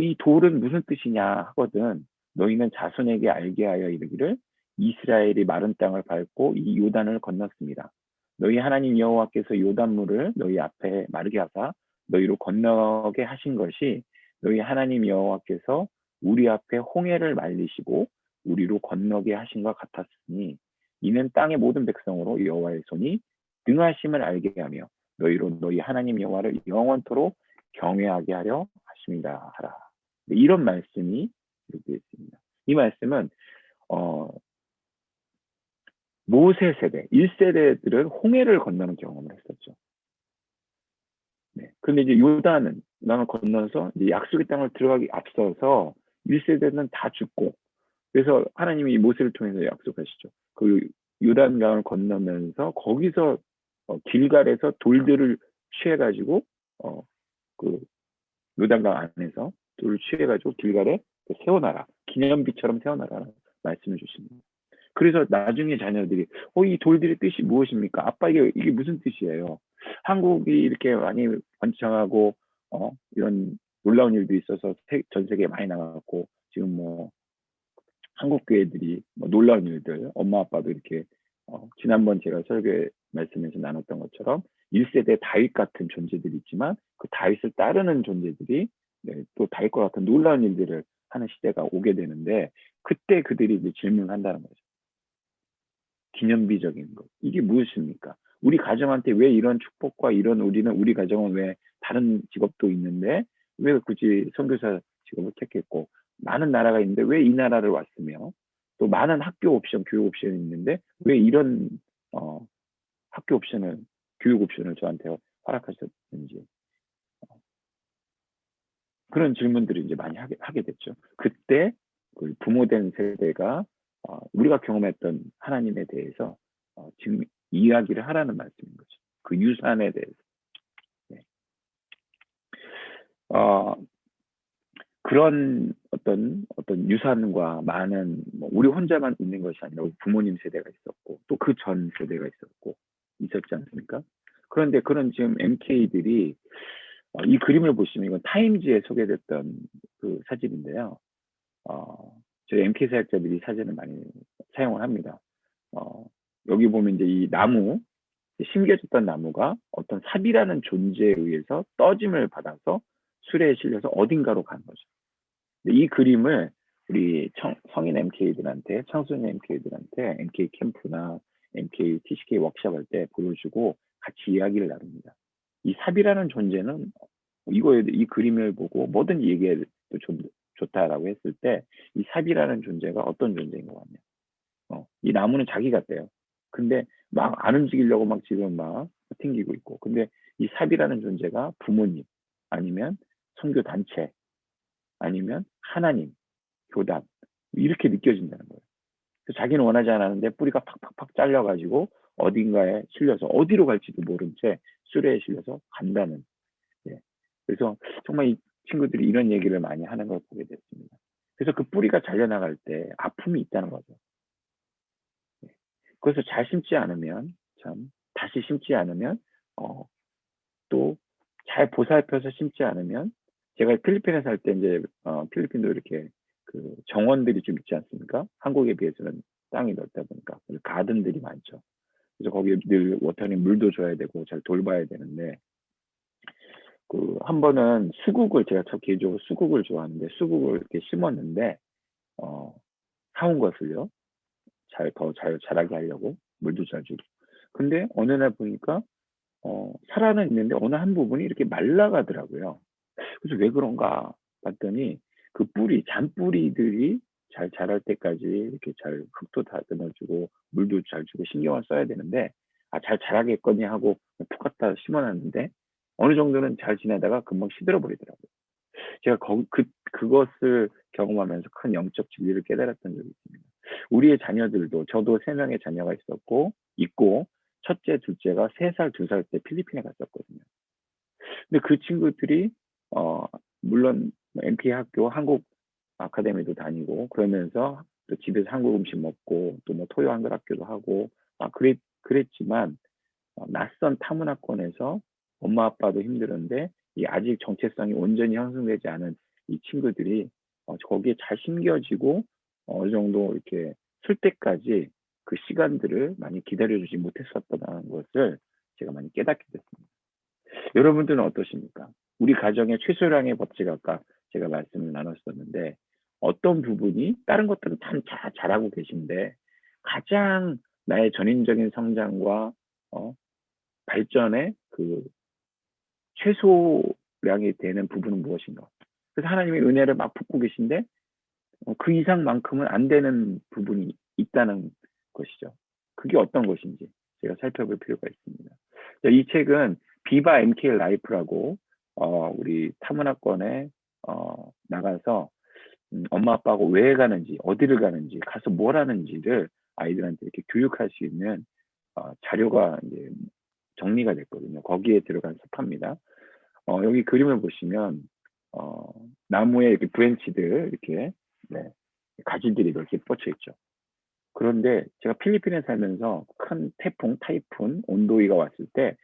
이 돌은 무슨 뜻이냐 하거든 너희는 자손에게 알게 하여 이르기를 이스라엘이 마른 땅을 밟고 이 요단을 건넜습니다. 너희 하나님 여호와께서 요단물을 너희 앞에 마르게 하사 너희로 건너게 하신 것이 너희 하나님 여호와께서 우리 앞에 홍해를 말리시고 우리로 건너게 하신 것 같았으니 이는 땅의 모든 백성으로 여호와의 손이 능하심을 알게 하며 너희로 너희 하나님 여호와를 영원토록 경외하게 하려 하십니다 하라. 이런 말씀이 이렇게 있습니다. 이 말씀은 모세 세대, 1세대들은 홍해를 건너는 경험을 했었죠. 네. 근데 이제 요단을 건너서 이제 약속의 땅을 들어가기 앞서서 1세대는 다 죽고, 그래서 하나님이 모세를 통해서 약속하시죠. 그 요단강을 건너면서 거기서 길갈에서 돌들을 취해가지고, 그 요단강 안에서 돌을 취해가지고 길갈에 세워놔라. 기념비처럼 세워놔라. 말씀을 주십니다. 그래서 나중에 자녀들이 이 돌들의 뜻이 무엇입니까? 아빠 이게 무슨 뜻이에요? 한국이 이렇게 많이 번창하고 이런 놀라운 일도 있어서 전 세계에 많이 나갔고 지금 뭐 한국 교회들이 뭐 놀라운 일들 엄마 아빠도 이렇게 지난번 제가 설교 말씀에서 나눴던 것처럼 1세대 다윗 같은 존재들이 있지만 그 다윗을 따르는 존재들이 또 다윗과 같은 놀라운 일들을 하는 시대가 오게 되는데 그때 그들이 이제 질문을 한다는 거죠. 기념비적인 것. 이게 무엇입니까? 우리 가정한테 왜 이런 축복과 우리 가정은 왜 다른 직업도 있는데 왜 굳이 선교사 직업을 택했고 많은 나라가 있는데 왜 이 나라를 왔으며 또 많은 학교 옵션, 교육 옵션이 있는데 왜 이런 학교 옵션을 교육 옵션을 저한테 허락하셨는지 그런 질문들을 이제 많이 하게 됐죠. 그때 그 부모된 세대가 우리가 경험했던 하나님에 대해서 지금 이야기를 하라는 말씀인 거죠. 그 유산에 대해서. 네. 그런 어떤 유산과 많은 우리 혼자만 있는 것이 아니라 우리 부모님 세대가 있었고 또 그 전 세대가 있었지 않습니까? 그런데 그런 지금 MK들이 이 그림을 보시면 이건 타임즈에 소개됐던 그 사진인데요. 저희 MK 사역자들이 사진을 많이 사용을 합니다. 여기 보면 이제 이 나무, 심겨졌던 나무가 어떤 삽이라는 존재에 의해서 떠짐을 받아서 수레에 실려서 어딘가로 가는 거죠. 이 그림을 우리 성인 MK들한테, 청소년 MK들한테 MK 캠프나 MK TCK 워크숍 할 때 보여주고 같이 이야기를 나눕니다. 이 삽이라는 존재는 이 그림을 보고 뭐든지 얘기해도 좋다라고 했을 때 이 삽이라는 존재가 어떤 존재인 것 같냐. 이 나무는 자기 같대요. 근데 막 안 움직이려고 막 지금 막 튕기고 있고. 근데 이 삽이라는 존재가 부모님, 아니면 선교 단체, 아니면 하나님, 교단, 이렇게 느껴진다는 거예요. 그래서 자기는 원하지 않았는데 뿌리가 팍팍팍 잘려가지고 어딘가에 실려서 어디로 갈지도 모른 채 수레에 실려서 간다는. 예. 그래서 정말 이 친구들이 이런 얘기를 많이 하는 걸 보게 됐습니다. 그래서 그 뿌리가 잘려나갈 때 아픔이 있다는 거죠. 예. 그래서 잘 심지 않으면, 참 다시 심지 않으면, 또 잘 보살펴서 심지 않으면, 제가 필리핀에 살 때 이제 필리핀도 이렇게 그 정원들이 좀 있지 않습니까? 한국에 비해서는 땅이 넓다 보니까 가든들이 많죠. 그래서 거기에 늘 워터닝 물도 줘야 되고 잘 돌봐야 되는데, 그 한 번은 수국을, 제가 참 개인적으로 수국을 좋아하는데 수국을 이렇게 심었는데, 어, 사온 것을요. 더 잘 자라게 하려고 물도 잘 주고. 근데 어느 날 보니까 살아는 있는데 어느 한 부분이 이렇게 말라가더라고요. 그래서 왜 그런가 봤더니 그 뿌리, 잔뿌리들이 잘 자랄 때까지 이렇게 잘 흙도 다듬어주고 물도 잘 주고 신경을 써야 되는데, 잘 자라겠거니 하고 푹 갖다 심어놨는데 어느 정도는 잘 지내다가 금방 시들어 버리더라고요. 제가 그것을 경험하면서 큰 영적 진리를 깨달았던 적이 있습니다. 우리의 자녀들도, 저도 세 명의 자녀가 있고, 첫째, 둘째가 3살, 2살 때 필리핀에 갔었거든요. 근데 그 친구들이, 어, 물론 MK 학교, 한국 아카데미도 다니고, 그러면서 또 집에서 한국 음식 먹고, 또 뭐 토요 한글 학교도 하고, 그랬지만, 낯선 타문화권에서 엄마 아빠도 힘들었는데, 이 아직 정체성이 온전히 형성되지 않은 이 친구들이 거기에 잘 심겨지고 어느 정도 이렇게 쓸 때까지 그 시간들을 많이 기다려주지 못했었다는 것을 제가 많이 깨닫게 됐습니다. 여러분들은 어떠십니까? 우리 가정의 최소량의 법칙, 아까 제가 말씀을 나눴었는데, 어떤 부분이, 다른 것들은 참 잘하고 계신데 가장 나의 전인적인 성장과 발전의 그 최소량이 되는 부분은 무엇인가? 그래서 하나님의 은혜를 막 붓고 계신데 그 이상만큼은 안 되는 부분이 있다는 것이죠. 그게 어떤 것인지 제가 살펴볼 필요가 있습니다. 이 책은 비바 MK 라이프라고 우리 타문화권에 나가서 엄마 아빠하고 왜 가는지, 어디를 가는지, 가서 뭘 하는지를 아이들한테 이렇게 교육할 수 있는 자료가 이제 정리가 됐거든요. 거기에 들어간 석합니다. 여기 그림을 보시면 나무에 이렇게 브랜치들, 이렇게, 네, 가지들이 이렇게 뻗쳐 있죠. 그런데 제가 필리핀에 살면서 큰 태풍, 타이푼, 온도위가 왔을 때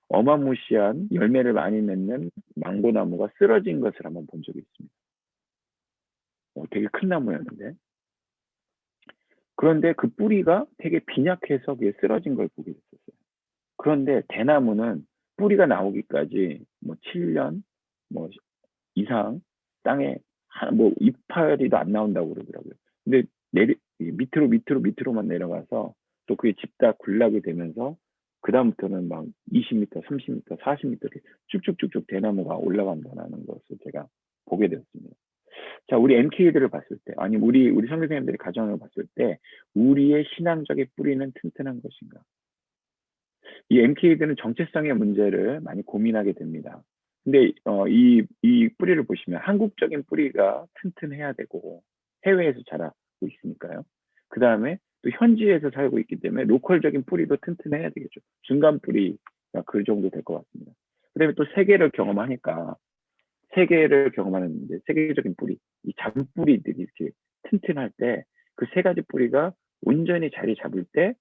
어마무시한 열매를 많이 맺는 망고나무가 쓰러진 것을 한번 본 적이 있습니다. 되게 큰 나무였는데, 그런데 그 뿌리가 되게 빈약해서 그게 쓰러진 걸 보게 됐었어요. 그런데 대나무는 뿌리가 나오기까지 뭐 7년 뭐 이상 땅에 뭐 이파리도 안 나온다고 그러더라고요. 근데 밑으로만 내려가서 또 그게 집다 군락이 되면서 그다음부터는 막 20m, 30m, 40m 이렇게 쭉쭉쭉쭉 대나무가 올라간다는 것을 제가 보게 되었습니다. 자, 우리 MK들을 봤을 때, 아니 우리 선교사님들의 가정을 봤을 때 우리의 신앙적인 뿌리는 튼튼한 것인가? 이 MK들은 정체성의 문제를 많이 고민하게 됩니다. 근데 이 뿌리를 보시면 한국적인 뿌리가 튼튼해야 되고 해외에서 자라고 있으니까요. 그 다음에 또 현지에서 살고 있기 때문에 로컬적인 뿌리도 튼튼해야 되겠죠. 중간 뿌리가 그 정도 될 것 같습니다. 그 다음에 또 세계를 경험하는 이제 세계적인 뿌리, 이 작은 뿌리들이 이렇게 튼튼할 때 그 세 가지 뿌리가 온전히 자리 잡을 때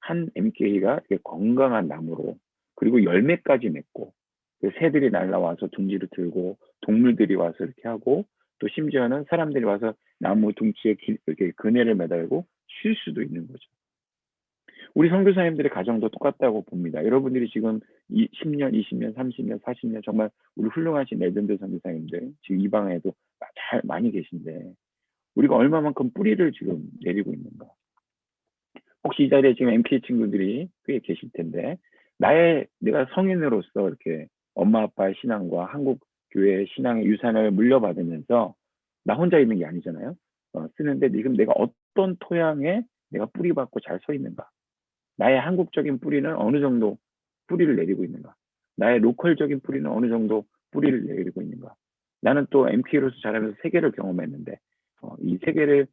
한 MK가 건강한 나무로, 그리고 열매까지 맺고, 그 새들이 날라와서 둥지를 들고 동물들이 와서 이렇게 하고, 또 심지어는 사람들이 와서 나무 둥지에 이렇게 그네를 매달고 쉴 수도 있는 거죠. 우리 선교사님들의 가정도 똑같다고 봅니다. 여러분들이 지금 10년, 20년, 30년, 40년 정말 우리 훌륭하신 레전드 선교사님들 지금 이 방에도 많이 계신데 우리가 얼마만큼 뿌리를 지금 내리고 있는가? 혹시 이 자리에 지금 MK 친구들이 꽤 계실 텐데, 내가 성인으로서 이렇게 엄마 아빠의 신앙과 한국 교회의 신앙의 유산을 물려받으면서 나 혼자 있는 게 아니잖아요. 쓰는데 지금 내가 어떤 토양에 내가 뿌리 받고 잘 서 있는가? 나의 한국적인 뿌리는 어느 정도 뿌리를 내리고 있는가? 나의 로컬적인 뿌리는 어느 정도 뿌리를 내리고 있는가? 나는 또 MK로서 자라면서 세계를 경험했는데 이 세계를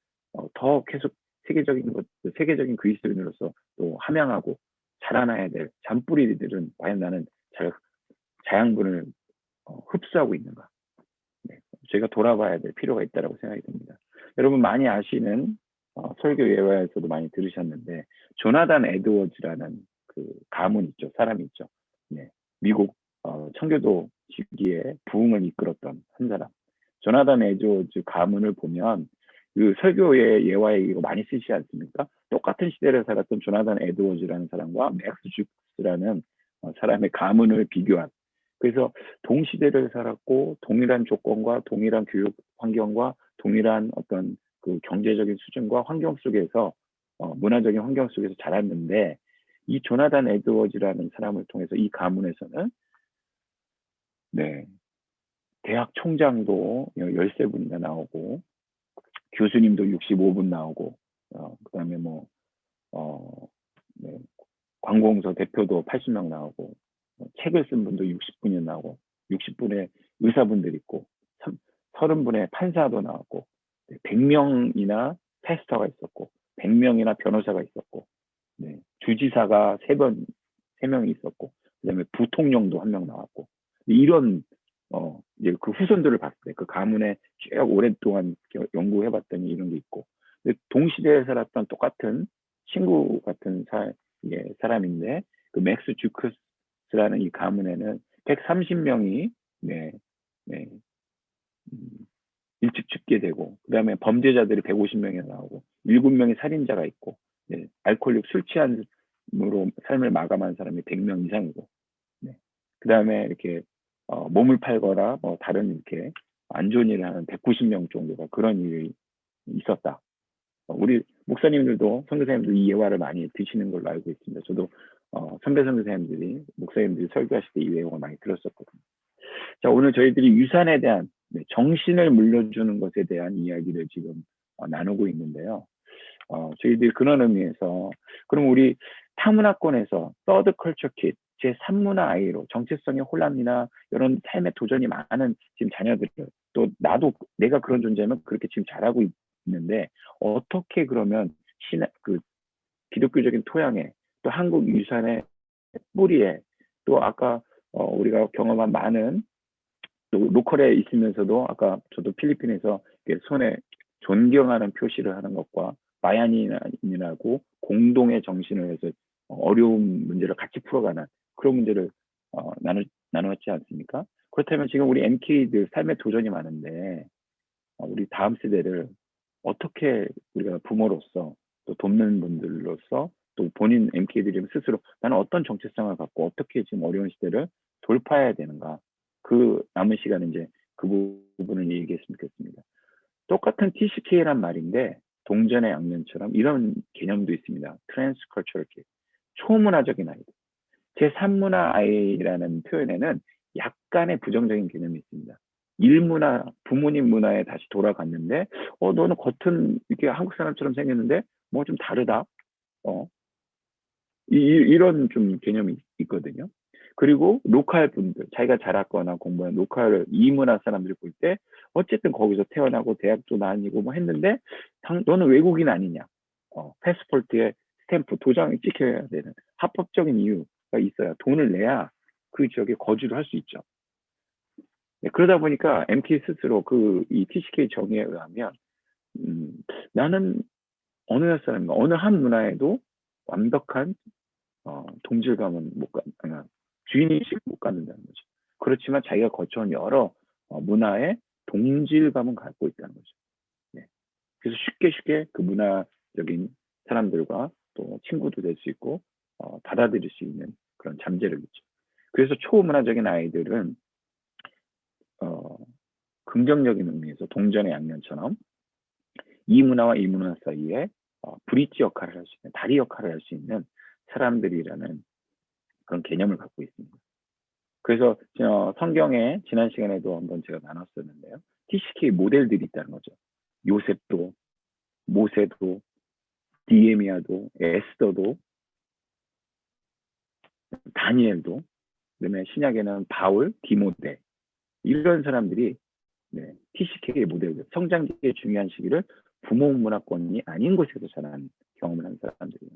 더 계속 세계적인 그리스도인으로서 또 함양하고 자라나야 될 잔뿌리들은 과연 나는 잘 자양분을 흡수하고 있는가? 네, 저희가 돌아봐야 될 필요가 있다고 생각이 듭니다. 여러분 많이 아시는 설교 예화에서도 많이 들으셨는데 조나단 에드워즈라는 그 가문 있죠, 사람이 있죠. 네, 미국 청교도 시기에 부흥을 이끌었던 한 사람. 조나단 에드워즈 가문을 보면 그 설교의 예화에 이거 많이 쓰시지 않습니까? 똑같은 시대를 살았던 조나단 에드워즈라는 사람과 맥스 주크스라는 사람의 가문을 비교한. 그래서 동시대를 살았고 동일한 조건과 동일한 교육 환경과 동일한 어떤 그 경제적인 수준과 환경 속에서 문화적인 환경 속에서 자랐는데 이 조나단 에드워즈라는 사람을 통해서 이 가문에서는 네, 대학 총장도 13분이나 나오고 교수님도 65분 나오고 그다음에 뭐 네, 관공서 대표도 80명 나오고 책을 쓴 분도 60분이 나오고 60분의 의사분들 있고 30분의 판사도 나왔고 100명이나 패스터가 있었고 100명이나 변호사가 있었고 네, 주지사가 3명이 있었고 그다음에 부통령도 1명 나왔고 이런 이제 그 후손들을 봤을 때 그 가문에 쭉 오랫동안 연구해봤더니 이런 게 있고 동시대에 살았던 똑같은 친구 같은 사람인데 그 맥스 주크스라는 이 가문에는 130명이 네, 네, 음, 일찍 죽게 되고 그다음에 범죄자들이 150명이 나오고 7명의 살인자가 있고 네, 알코올육 술 취함으로 삶을 마감한 사람이 100명 이상이고 네. 그다음에 이렇게 몸을 팔거나 뭐 다른 이렇게 안 좋은 일을 하는 190명 정도가 그런 일이 있었다. 우리 목사님들도 선교사님들 이 예화를 많이 드시는 걸로 알고 있습니다. 저도 선배 선교사님들이 목사님들이 설교하실 때 이 내용을 많이 들었었거든요. 자, 오늘 저희들이 유산에 대한 정신을 물려주는 것에 대한 이야기를 지금 나누고 있는데요. 저희들이 그런 의미에서 그럼 우리 타문화권에서 서드 컬처 킷 제3문화 아이로 정체성의 혼란이나 이런 삶의 도전이 많은 지금 자녀들 또 나도 내가 그런 존재면 그렇게 지금 잘하고 있는데 어떻게 그러면 그 기독교적인 토양에 또 한국 유산의 뿌리에 또 아까 우리가 경험한 많은 또 로컬에 있으면서도 아까 저도 필리핀에서 손에 존경하는 표시를 하는 것과 마야닌이라고 공동의 정신을 해서 어려운 문제를 같이 풀어가는 그런 문제를 나누었지 않습니까? 그렇다면 지금 우리 MK들 삶의 도전이 많은데 우리 다음 세대를 어떻게 우리가 부모로서 또 돕는 분들로서 또 본인 MK들이 스스로 나는 어떤 정체성을 갖고 어떻게 지금 어려운 시대를 돌파해야 되는가 그 남은 시간에 이제 그 부분을 얘기했으면 좋겠습니다. 똑같은 TCK란 말인데 동전의 양면처럼 이런 개념도 있습니다. 트랜스컬처럴 키 초문화적인 아이들. 제3문화 아이라는 표현에는 약간의 부정적인 개념이 있습니다. 일문화, 부모님 문화에 다시 돌아갔는데, 너는 겉은 이렇게 한국 사람처럼 생겼는데, 뭐 좀 다르다. 어, 이런 좀 개념이 있거든요. 그리고 로컬 분들, 자기가 자랐거나 공부한 로컬 이문화 사람들이 볼 때, 어쨌든 거기서 태어나고 대학도 다니고 뭐 했는데, 너는 외국인 아니냐. 패스포트에 스탬프, 도장이 찍혀야 되는 합법적인 이유가 있어야 돈을 내야 그 지역에 거주를 할 수 있죠. 네, 그러다 보니까 MT 스스로 이 TCK 정의에 의하면, 나는 어느 나라 사람인가, 어느 한 문화에도 완벽한 동질감은 주인의식 못 갖는다는 거죠. 그렇지만 자기가 거쳐온 여러 문화의 동질감은 갖고 있다는 거죠. 네. 그래서 쉽게 그 문화적인 사람들과 또 친구도 될 수 있고 받아들일 수 있는 그런 잠재력이죠. 그래서 초문화적인 아이들은 긍정적인 의미에서 동전의 양면처럼 이 문화와 이 문화 사이에 브릿지 역할을 할 수 있는 다리 역할을 할 수 있는 사람들이라는 그런 개념을 갖고 있습니다. 그래서 성경에 지난 시간에도 한번 제가 나눴었는데요. TCK 모델들이 있다는 거죠. 요셉도, 모세도, 디에미아도, 에스더도 다니엘도, 그다음에 신약에는 바울, 디모데, 이런 사람들이 네, TCK의 모델들, 성장기의 중요한 시기를 부모 문화권이 아닌 곳에서 자란 경험을 한 사람들이에요.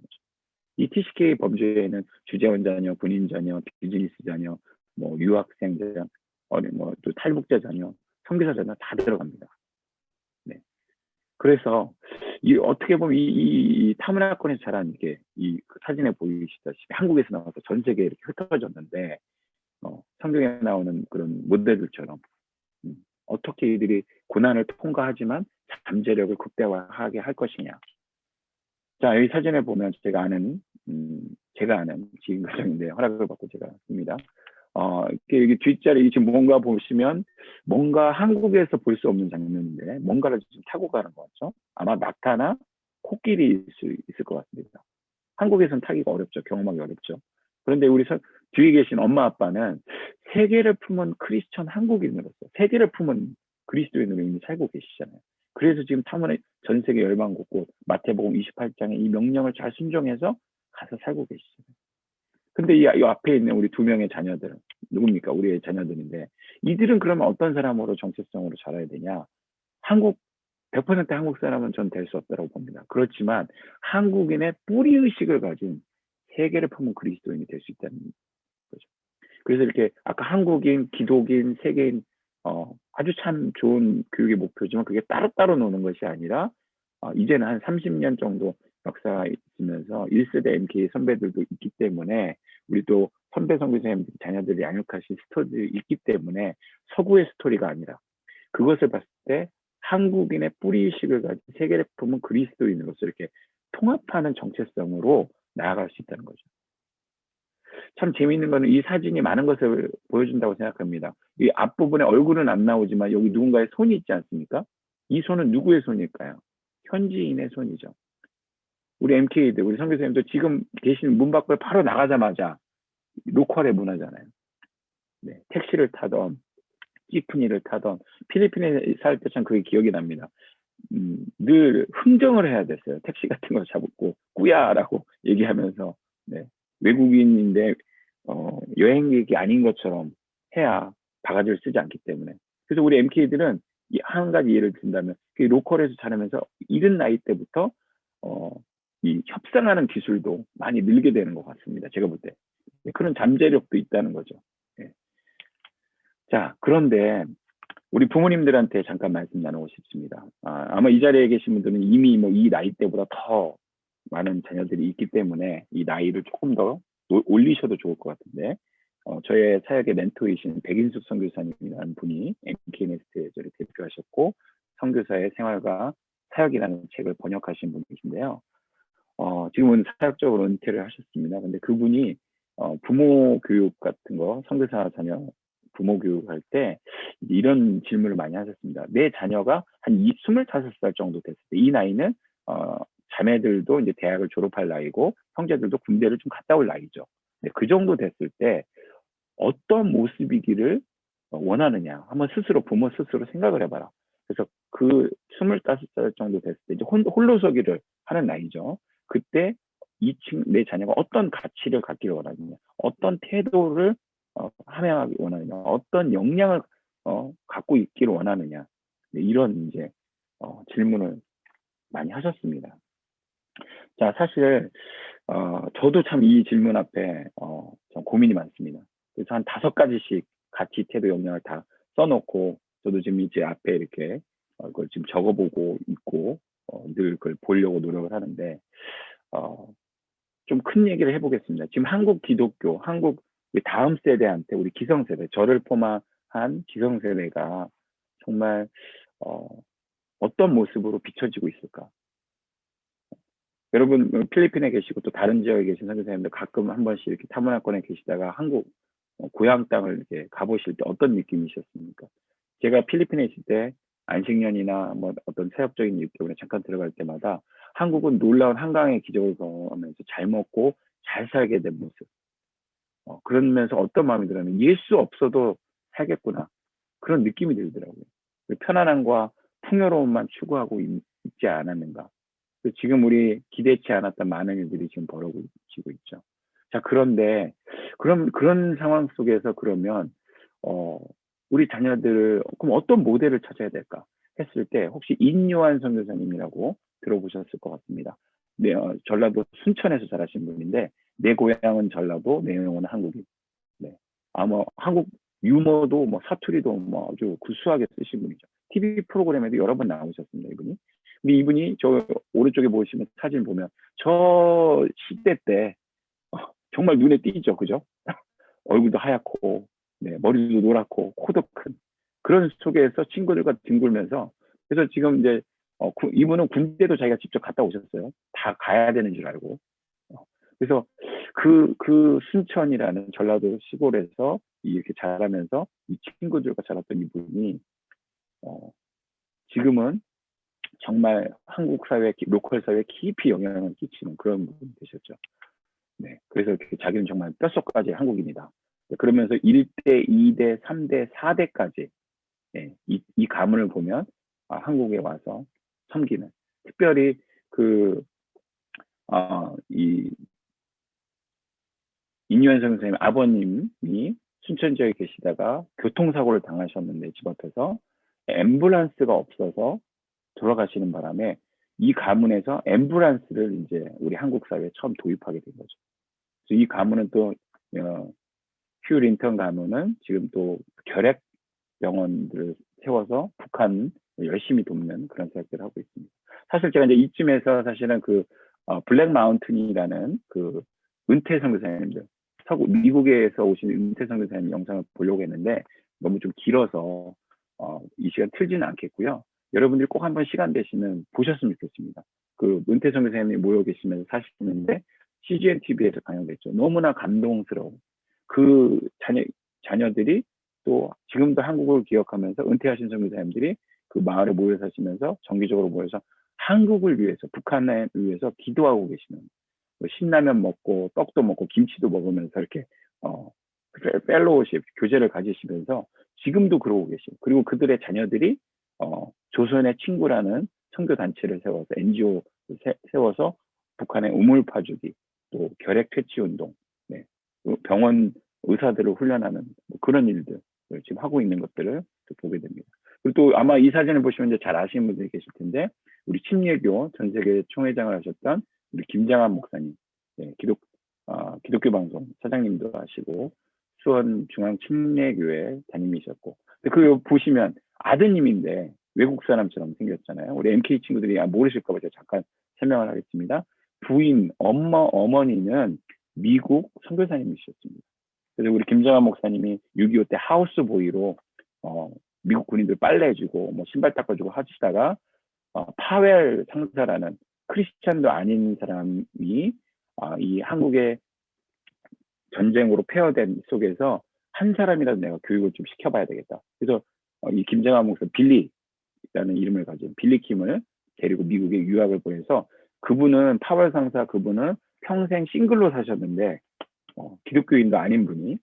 이 TCK 범주에는 주재원 자녀, 군인 자녀, 비즈니스 자녀, 뭐 유학생 자녀, 뭐또 탈북자 자녀, 선교사 자녀 다 들어갑니다. 네. 그래서 이 어떻게 보면 이 타문화권에서 자란 이게 이 사진에 보이시다시피 한국에서 나와서 전 세계에 이렇게 흩어졌는데 성경에 나오는 그런 모델들처럼 어떻게 이들이 고난을 통과하지만 잠재력을 극대화하게 할 것이냐. 자, 이 사진에 보면 제가 아는 지인 가정인데 허락을 받고 제가 씁니다. 여기 뒷자리 지금 뭔가 보시면 뭔가 한국에서 볼 수 없는 장면인데 뭔가를 지금 타고 가는 것 같죠? 아마 낙타나 코끼리일 수 있을 것 같습니다. 한국에서는 타기가 어렵죠. 경험하기 어렵죠. 그런데 우리 뒤에 계신 엄마 아빠는 세계를 품은 크리스천 한국인으로서 세계를 품은 그리스도인으로 이미 살고 계시잖아요. 그래서 지금 타문의 전 세계 열방 곳곳 마태복음 28장의 이 명령을 잘 순종해서 가서 살고 계시잖아요. 근데 이 앞에 있는 우리 2명의 자녀들은 누굽니까? 우리의 자녀들인데 이들은 그러면 어떤 사람으로 정체성으로 자라야 되냐? 100% 한국 사람은 전 될 수 없다고 봅니다. 그렇지만 한국인의 뿌리의식을 가진 세계를 품은 그리스도인이 될 수 있다는 거죠. 그래서 이렇게 아까 한국인, 기독인, 세계인 아주 참 좋은 교육의 목표지만 그게 따로따로 노는 것이 아니라 이제는 한 30년 정도 역사가 있으면서 1세대 MK 선배들도 있기 때문에 우리 또 선배 선교사님 자녀들이 양육하신 스토리들이 있기 때문에 서구의 스토리가 아니라 그것을 봤을 때 한국인의 뿌리의식을 가진 세계를 품은 그리스도인으로서 이렇게 통합하는 정체성으로 나아갈 수 있다는 거죠. 참 재미있는 거는 이 사진이 많은 것을 보여준다고 생각합니다. 이 앞부분에 얼굴은 안 나오지만 여기 누군가의 손이 있지 않습니까? 이 손은 누구의 손일까요? 현지인의 손이죠. 우리 MK들, 우리 선교사님도 지금 계신 문 밖을 바로 나가자마자 로컬의 문화잖아요. 네, 택시를 타던 찌푸니를 타던 필리핀에 살 때 참 그게 기억이 납니다. 늘 흥정을 해야 됐어요. 택시 같은 거 잡고 꾸야라고 얘기하면서 네, 외국인인데 여행객이 아닌 것처럼 해야 바가지를 쓰지 않기 때문에. 그래서 우리 MK들은 한 가지 예를 든다면 로컬에서 자라면서 이른 나이 때부터 이 협상하는 기술도 많이 늘게 되는 것 같습니다. 제가 볼 때. 그런 잠재력도 있다는 거죠. 네. 자, 그런데 우리 부모님들한테 잠깐 말씀 나누고 싶습니다. 아마 이 자리에 계신 분들은 이미 뭐 이 나이 때보다 더 많은 자녀들이 있기 때문에 이 나이를 조금 더 올리셔도 좋을 것 같은데 저의 사역의 멘토이신 백인숙 선교사님이라는 분이 MK네스트에 저를 대표하셨고 선교사의 생활과 사역이라는 책을 번역하신 분이신데요. 지금은 사역적으로 은퇴를 하셨습니다. 근데 그분이 부모 교육 같은 거 선교사 자녀 부모 교육할 때 이런 질문을 많이 하셨습니다. 내 자녀가 한 25살 정도 됐을 때 이 나이는 자매들도 이제 대학을 졸업할 나이고 형제들도 군대를 좀 갔다 올 나이죠. 근데 그 정도 됐을 때 어떤 모습이기를 원하느냐 한번 부모 스스로 생각을 해봐라. 그래서 그 25살 정도 됐을 때 이제 홀로서기를 하는 나이죠. 그때 내 자녀가 어떤 가치를 갖기를 원하느냐, 어떤 태도를 함양하기 원하느냐, 어떤 역량을 갖고 있기를 원하느냐, 이런 이제 질문을 많이 하셨습니다. 자, 사실 저도 참 이 질문 앞에 좀 고민이 많습니다. 그래서 한 5가지씩 가치, 태도, 역량을 다 써놓고 저도 지금 이제 앞에 이렇게 그걸 지금 적어보고 있고 늘 그걸 보려고 노력을 하는데 좀 큰 얘기를 해보겠습니다. 지금 한국 기독교, 한국 다음 세대한테 우리 기성세대, 저를 포함한 기성세대가 정말 어떤 모습으로 비춰지고 있을까? 여러분 필리핀에 계시고 또 다른 지역에 계신 선교사님들 가끔 한 번씩 이렇게 타문화권에 계시다가 한국 고향 땅을 이렇게 가보실 때 어떤 느낌이셨습니까? 제가 필리핀에 있을 때 안식년이나 뭐 어떤 사역적인 일 때문에 잠깐 들어갈 때마다 한국은 놀라운 한강의 기적을 경험하면서 잘 먹고 잘 살게 된 모습. 그러면서 어떤 마음이 들었냐면 예수 없어도 살겠구나. 그런 느낌이 들더라고요. 편안함과 풍요로움만 추구하고 있지 않았는가. 지금 우리 기대치 않았던 많은 일들이 지금 벌어지고 있죠. 자, 그런데 그럼 그런 상황 속에서 그러면 우리 자녀들 그럼 어떤 모델을 찾아야 될까 했을 때 혹시 인요한 선교사님이라고 들어보셨을 것 같습니다. 네, 전라도 순천에서 자라신 분인데 내 고향은 전라도, 내 영혼은 한국인. 네. 아마 한국 유머도 뭐 사투리도 뭐 아주 구수하게 쓰신 분이죠. TV 프로그램에도 여러 번 나오셨습니다, 이분이. 근데 이분이 저 오른쪽에 보시면 사진 보면 저 시대 때 정말 눈에 띄죠, 그죠? 얼굴도 하얗고, 네, 머리도 노랗고, 코도 큰 그런 속에서 친구들과 뒹굴면서 그래서 지금 이제 이분은 군대도 자기가 직접 갔다 오셨어요. 다 가야 되는 줄 알고. 그래서 그 순천이라는 전라도 시골에서 이렇게 자라면서 이 친구들과 자랐던 이분이 지금은 정말 한국 사회, 로컬 사회에 깊이 영향을 끼치는 그런 분이 되셨죠. 네. 그래서 자기는 정말 뼛속까지 한국인이다. 그러면서 1대, 2대, 3대, 4대까지 네, 이 가문을 보면 한국에 와서 섬기는 특별히 이 인유한 선생님 아버님이 순천 지역에 계시다가 교통사고를 당하셨는데 집 앞에서 앰뷸런스가 없어서 돌아가시는 바람에 이 가문에서 앰뷸런스를 이제 우리 한국 사회에 처음 도입하게 된 거죠. 그래서 이 가문은 또 휴 린턴 가문은 지금 또 결핵 병원들을 세워서 북한 열심히 돕는 그런 사역들을 하고 있습니다. 사실 제가 이제 이쯤에서 사실은 블랙 마운틴이라는 은퇴 선교사님들 미국에서 오신 은퇴 선교사님 영상을 보려고 했는데 너무 좀 길어서 이 시간 틀지는 않겠고요. 여러분들이 꼭 한번 시간 되시면 보셨으면 좋겠습니다. 은퇴 선교사님이 모여 계시면서 사시는데 CGN TV에서 방영됐죠. 너무나 감동스러운 자녀들이 또 지금도 한국을 기억하면서 은퇴하신 선교사님들이 그 마을에 모여 사시면서 정기적으로 모여서 한국을 위해서 북한을 위해서 기도하고 계시는 신라면 먹고 떡도 먹고 김치도 먹으면서 이렇게 펠로우십 교제를 가지시면서 지금도 그러고 계시고 그리고 그들의 자녀들이 조선의 친구라는 선교 단체를 세워서 NGO 세워서 북한의 우물 파주기 또 결핵 퇴치 운동 네, 병원 의사들을 훈련하는 그런 일들 지금 하고 있는 것들을 보게 됩니다. 그리고 또 아마 이 사진을 보시면 이제 잘 아시는 분들이 계실 텐데 우리 침례교 전 세계 총회장을 하셨던 우리 김장한 목사님, 네, 기독교 방송 사장님도 하시고 수원 중앙 침례교회 담임이셨고 보시면 아드님인데 외국 사람처럼 생겼잖아요. 우리 MK 친구들이 모르실까 봐 제가 잠깐 설명을 하겠습니다. 부인, 어머니는 미국 선교사님이셨습니다. 그래서 우리 김정한 목사님이 6.25 때 하우스보이로 미국 군인들 빨래해주고 뭐 신발 닦아주고 하시다가 파웰 상사라는 크리스찬도 아닌 사람이 이 한국의 전쟁으로 폐허된 속에서 한 사람이라도 내가 교육을 좀 시켜봐야 되겠다. 그래서 이 김정한 목사 빌리라는 이름을 가진 빌리킴을 데리고 미국에 유학을 보내서 그분은 파월 상사 그분은 평생 싱글로 사셨는데 기독교인도 아닌 분이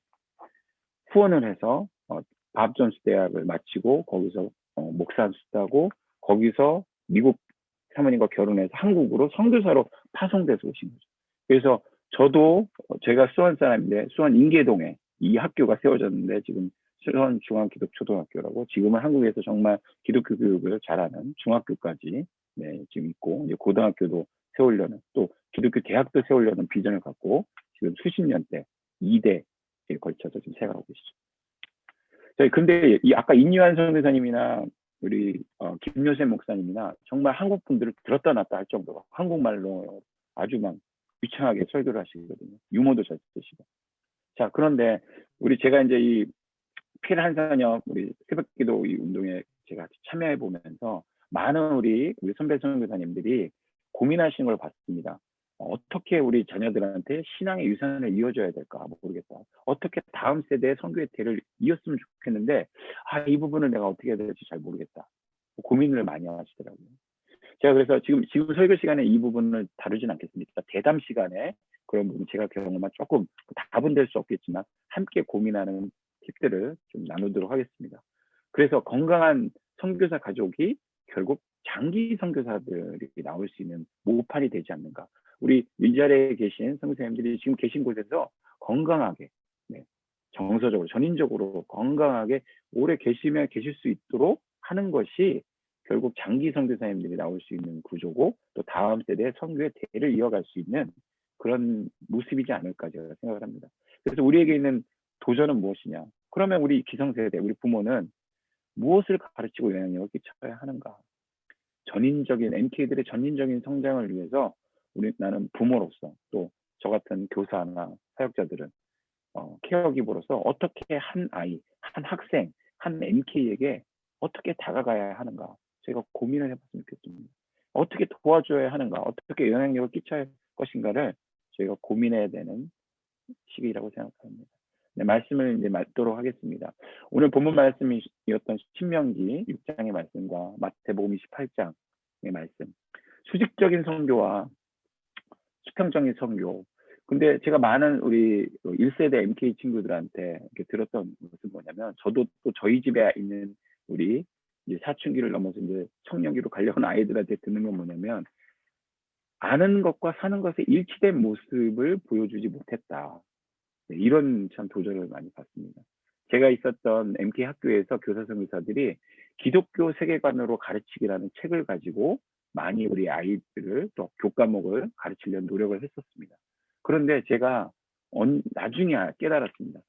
후원을 해서 밥 존스 대학을 마치고 거기서 목사 수다고 거기서 미국 사모님과 결혼해서 한국으로 선교사로 파송돼서 오신 거죠. 그래서 저도 제가 수원 사람인데 수원 인계동에 이 학교가 세워졌는데 지금 수원 중앙기독초등학교라고 지금은 한국에서 정말 기독교 교육을 잘하는 중학교까지 네, 지금 있고 이제 고등학교도 세우려는 또 기독교 대학도 세우려는 비전을 갖고 지금 수십 년대 2대에 걸쳐서 지금 생각하고 계시죠. 근데 아까 인유한 선교사님이나 우리 김요셉 목사님이나 정말 한국 분들을 들었다 놨다 할 정도로 한국말로 아주 막 유창하게 설교를 하시거든요. 유머도 잘 쓰시고. 자, 그런데 제가 이제 이 필한산역 우리 새벽기도 이 운동에 제가 참여해 보면서 많은 우리 선배 선교사님들이 고민하시는 걸 봤습니다. 어떻게 우리 자녀들한테 신앙의 유산을 이어줘야 될까 모르겠다. 어떻게 다음 세대의 선교의 대를 이었으면 좋겠는데 이 부분을 내가 어떻게 해야 될지 잘 모르겠다. 고민을 많이 하시더라고요. 제가 그래서 지금 설교 시간에 이 부분을 다루진 않겠습니다. 대담 시간에 그런 부분 제가 경험한 조금 답은 될 수 없겠지만 함께 고민하는 팁들을 좀 나누도록 하겠습니다. 그래서 건강한 선교사 가족이 결국 장기 선교사들이 나올 수 있는 모판이 되지 않는가. 우리 일자리에 계신 선교사님들이 지금 계신 곳에서 건강하게 정서적으로 전인적으로 건강하게 오래 계실 수 있도록 하는 것이 결국 장기 선교사님들이 나올 수 있는 구조고 또 다음 세대의 선교의 대를 이어갈 수 있는 그런 모습이지 않을까 제가 생각을 합니다. 그래서 우리에게 있는 도전은 무엇이냐? 그러면 우리 기성세대, 우리 부모는 무엇을 가르치고 영향력을 끼쳐야 하는가? 전인적인 MK들의 전인적인 성장을 위해서 나는 부모로서 또 저 같은 교사나 사역자들은 케어기버로서 어떻게 한 아이, 한 학생, 한 MK에게 어떻게 다가가야 하는가 제가 고민을 해봤으면 좋겠습니다. 어떻게 도와줘야 하는가, 어떻게 영향력을 끼쳐야 할 것인가를 저희가 고민해야 되는 시기라고 생각합니다. 네, 말씀을 이제 맞도록 하겠습니다. 오늘 본문 말씀이었던 신명기 6장의 말씀과 마태복음 28장의 말씀, 수직적인 선교와 수평적인 선교. 근데 제가 많은 우리 1세대 MK 친구들한테 이렇게 들었던 것은 뭐냐면, 저도 또 저희 집에 있는 우리 이제 사춘기를 넘어서 이제 청년기로 가려는 아이들한테 듣는 건 뭐냐면, 아는 것과 사는 것의 일치된 모습을 보여주지 못했다. 네, 이런 참 도전을 많이 받습니다. 제가 있었던 MK 학교에서 교사 선교사들이 기독교 세계관으로 가르치기라는 책을 가지고 많이 우리 아이들을 또 교과목을 가르치려는 노력을 했었습니다. 그런데 제가 나중에 깨달았습니다.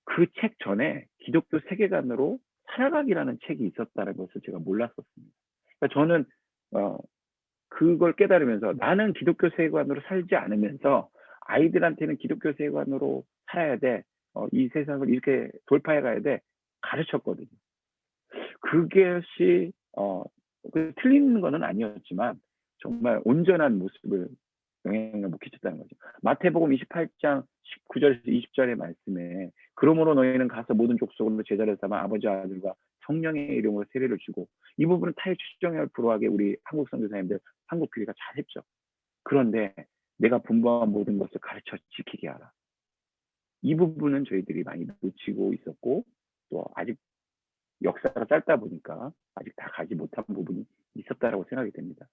그 책 전에 기독교 세계관으로 살아가기라는 책이 있었다는 것을 제가 몰랐었습니다. 그러니까 저는 그걸 깨달으면서 나는 기독교 세계관으로 살지 않으면서 아이들한테는 기독교 세계관으로 살아야 돼. 이 세상을 이렇게 돌파해 가야 돼. 가르쳤거든요. 그것이 틀린 거는 아니었지만 정말 온전한 모습을 영향을 못 끼쳤다는 거죠. 마태복음 28장 19절에서 20절의 말씀에 그러므로 너희는 가서 모든 족속으로 제자를 삼아 아버지와 아들과 성령의 이름으로 세례를 주고, 이 부분은 타의 추정을 불허하게 우리 한국 선교사님들, 한국 교회가 잘했죠. 그런데 내가 분부한 모든 것을 가르쳐 지키게 하라. 이 부분은 저희들이 많이 놓치고 있었고, 또 아직 역사가 짧다 보니까 아직 다 가지 못한 부분이 있었다라고 생각이 됩니다.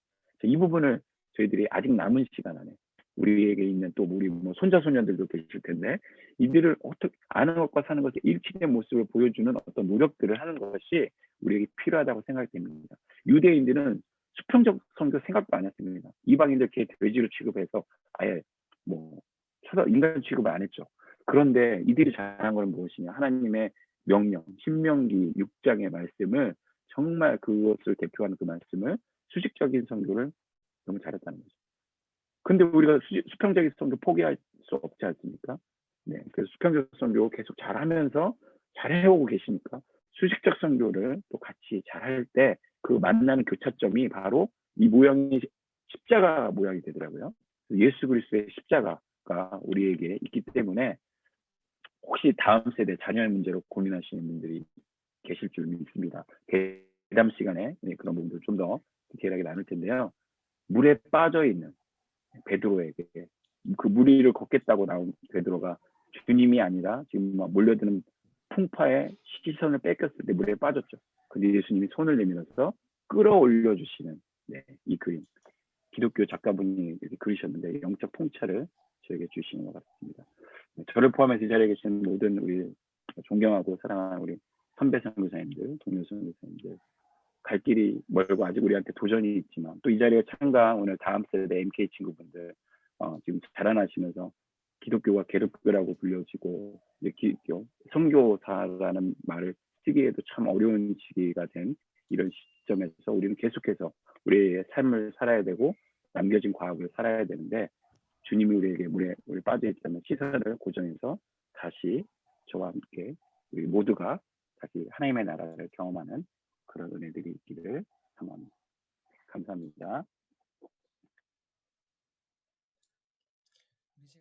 이 부분을 저희들이 아직 남은 시간 안에 우리에게 있는 또 우리 뭐 손자손녀들도 계실 텐데, 이들을 어떻게 아는 것과 사는 것의 일치된 모습을 보여주는 어떤 노력들을 하는 것이 우리에게 필요하다고 생각이 됩니다. 유대인들은 수평적 선교 생각도 안 했습니다. 이방인들 걔 돼지로 취급해서 아예 뭐 인간 취급을 안 했죠. 그런데 이들이 잘한 건 무엇이냐? 하나님의 명령, 신명기 6장의 말씀을, 정말 그것을 대표하는 그 말씀을, 수직적인 선교를 너무 잘했다는 거죠. 근데 우리가 수평적인 선교 포기할 수 없지 않습니까? 네, 그래서 수평적 선교 계속 잘하면서 잘해오고 계시니까 수직적 선교를 또 같이 잘할 때 그 만나는 교차점이 바로 이 모양이 십자가 모양이 되더라고요. 예수 그리스도의 십자가가 우리에게 있기 때문에 혹시 다음 세대 자녀의 문제로 고민하시는 분들이 계실 줄 믿습니다. 대담 시간에 그런 부분들 좀 더 디테일하게 나눌 텐데요. 물에 빠져 있는 베드로에게 그 물 위를 걷겠다고 나온 베드로가 주님이 아니라 지금 막 몰려드는 풍파에 시선을 뺏겼을 때 물에 빠졌죠. 근데 예수님이 손을 내밀어서 끌어올려 주시는 이 그림. 기독교 작가분이 이렇게 그리셨는데 영적 통찰을 저에게 주시는 것 같습니다. 저를 포함해서 이 자리에 계신 모든 우리 존경하고 사랑하는 우리 선배 선교사님들, 동료 선교사님들, 갈 길이 멀고 아직 우리한테 도전이 있지만, 또 이 자리에 참가한 오늘 다음 세대 MK 친구분들, 지금 자라나시면서 기독교가 계륵교라고 불려지고 선교사라는 말을 쓰기에도 참 어려운 시기가 된 이런 시점에서 우리는 계속해서 우리의 삶을 살아야 되고 남겨진 과학을 살아야 되는데, 주님이 우리에게 물에 빠져 있다는 시선을 고정해서 다시 저와 함께 우리 모두가 다시 하나님의 나라를 경험하는 그런 은혜들이 있기를 소망합니다. 감사합니다.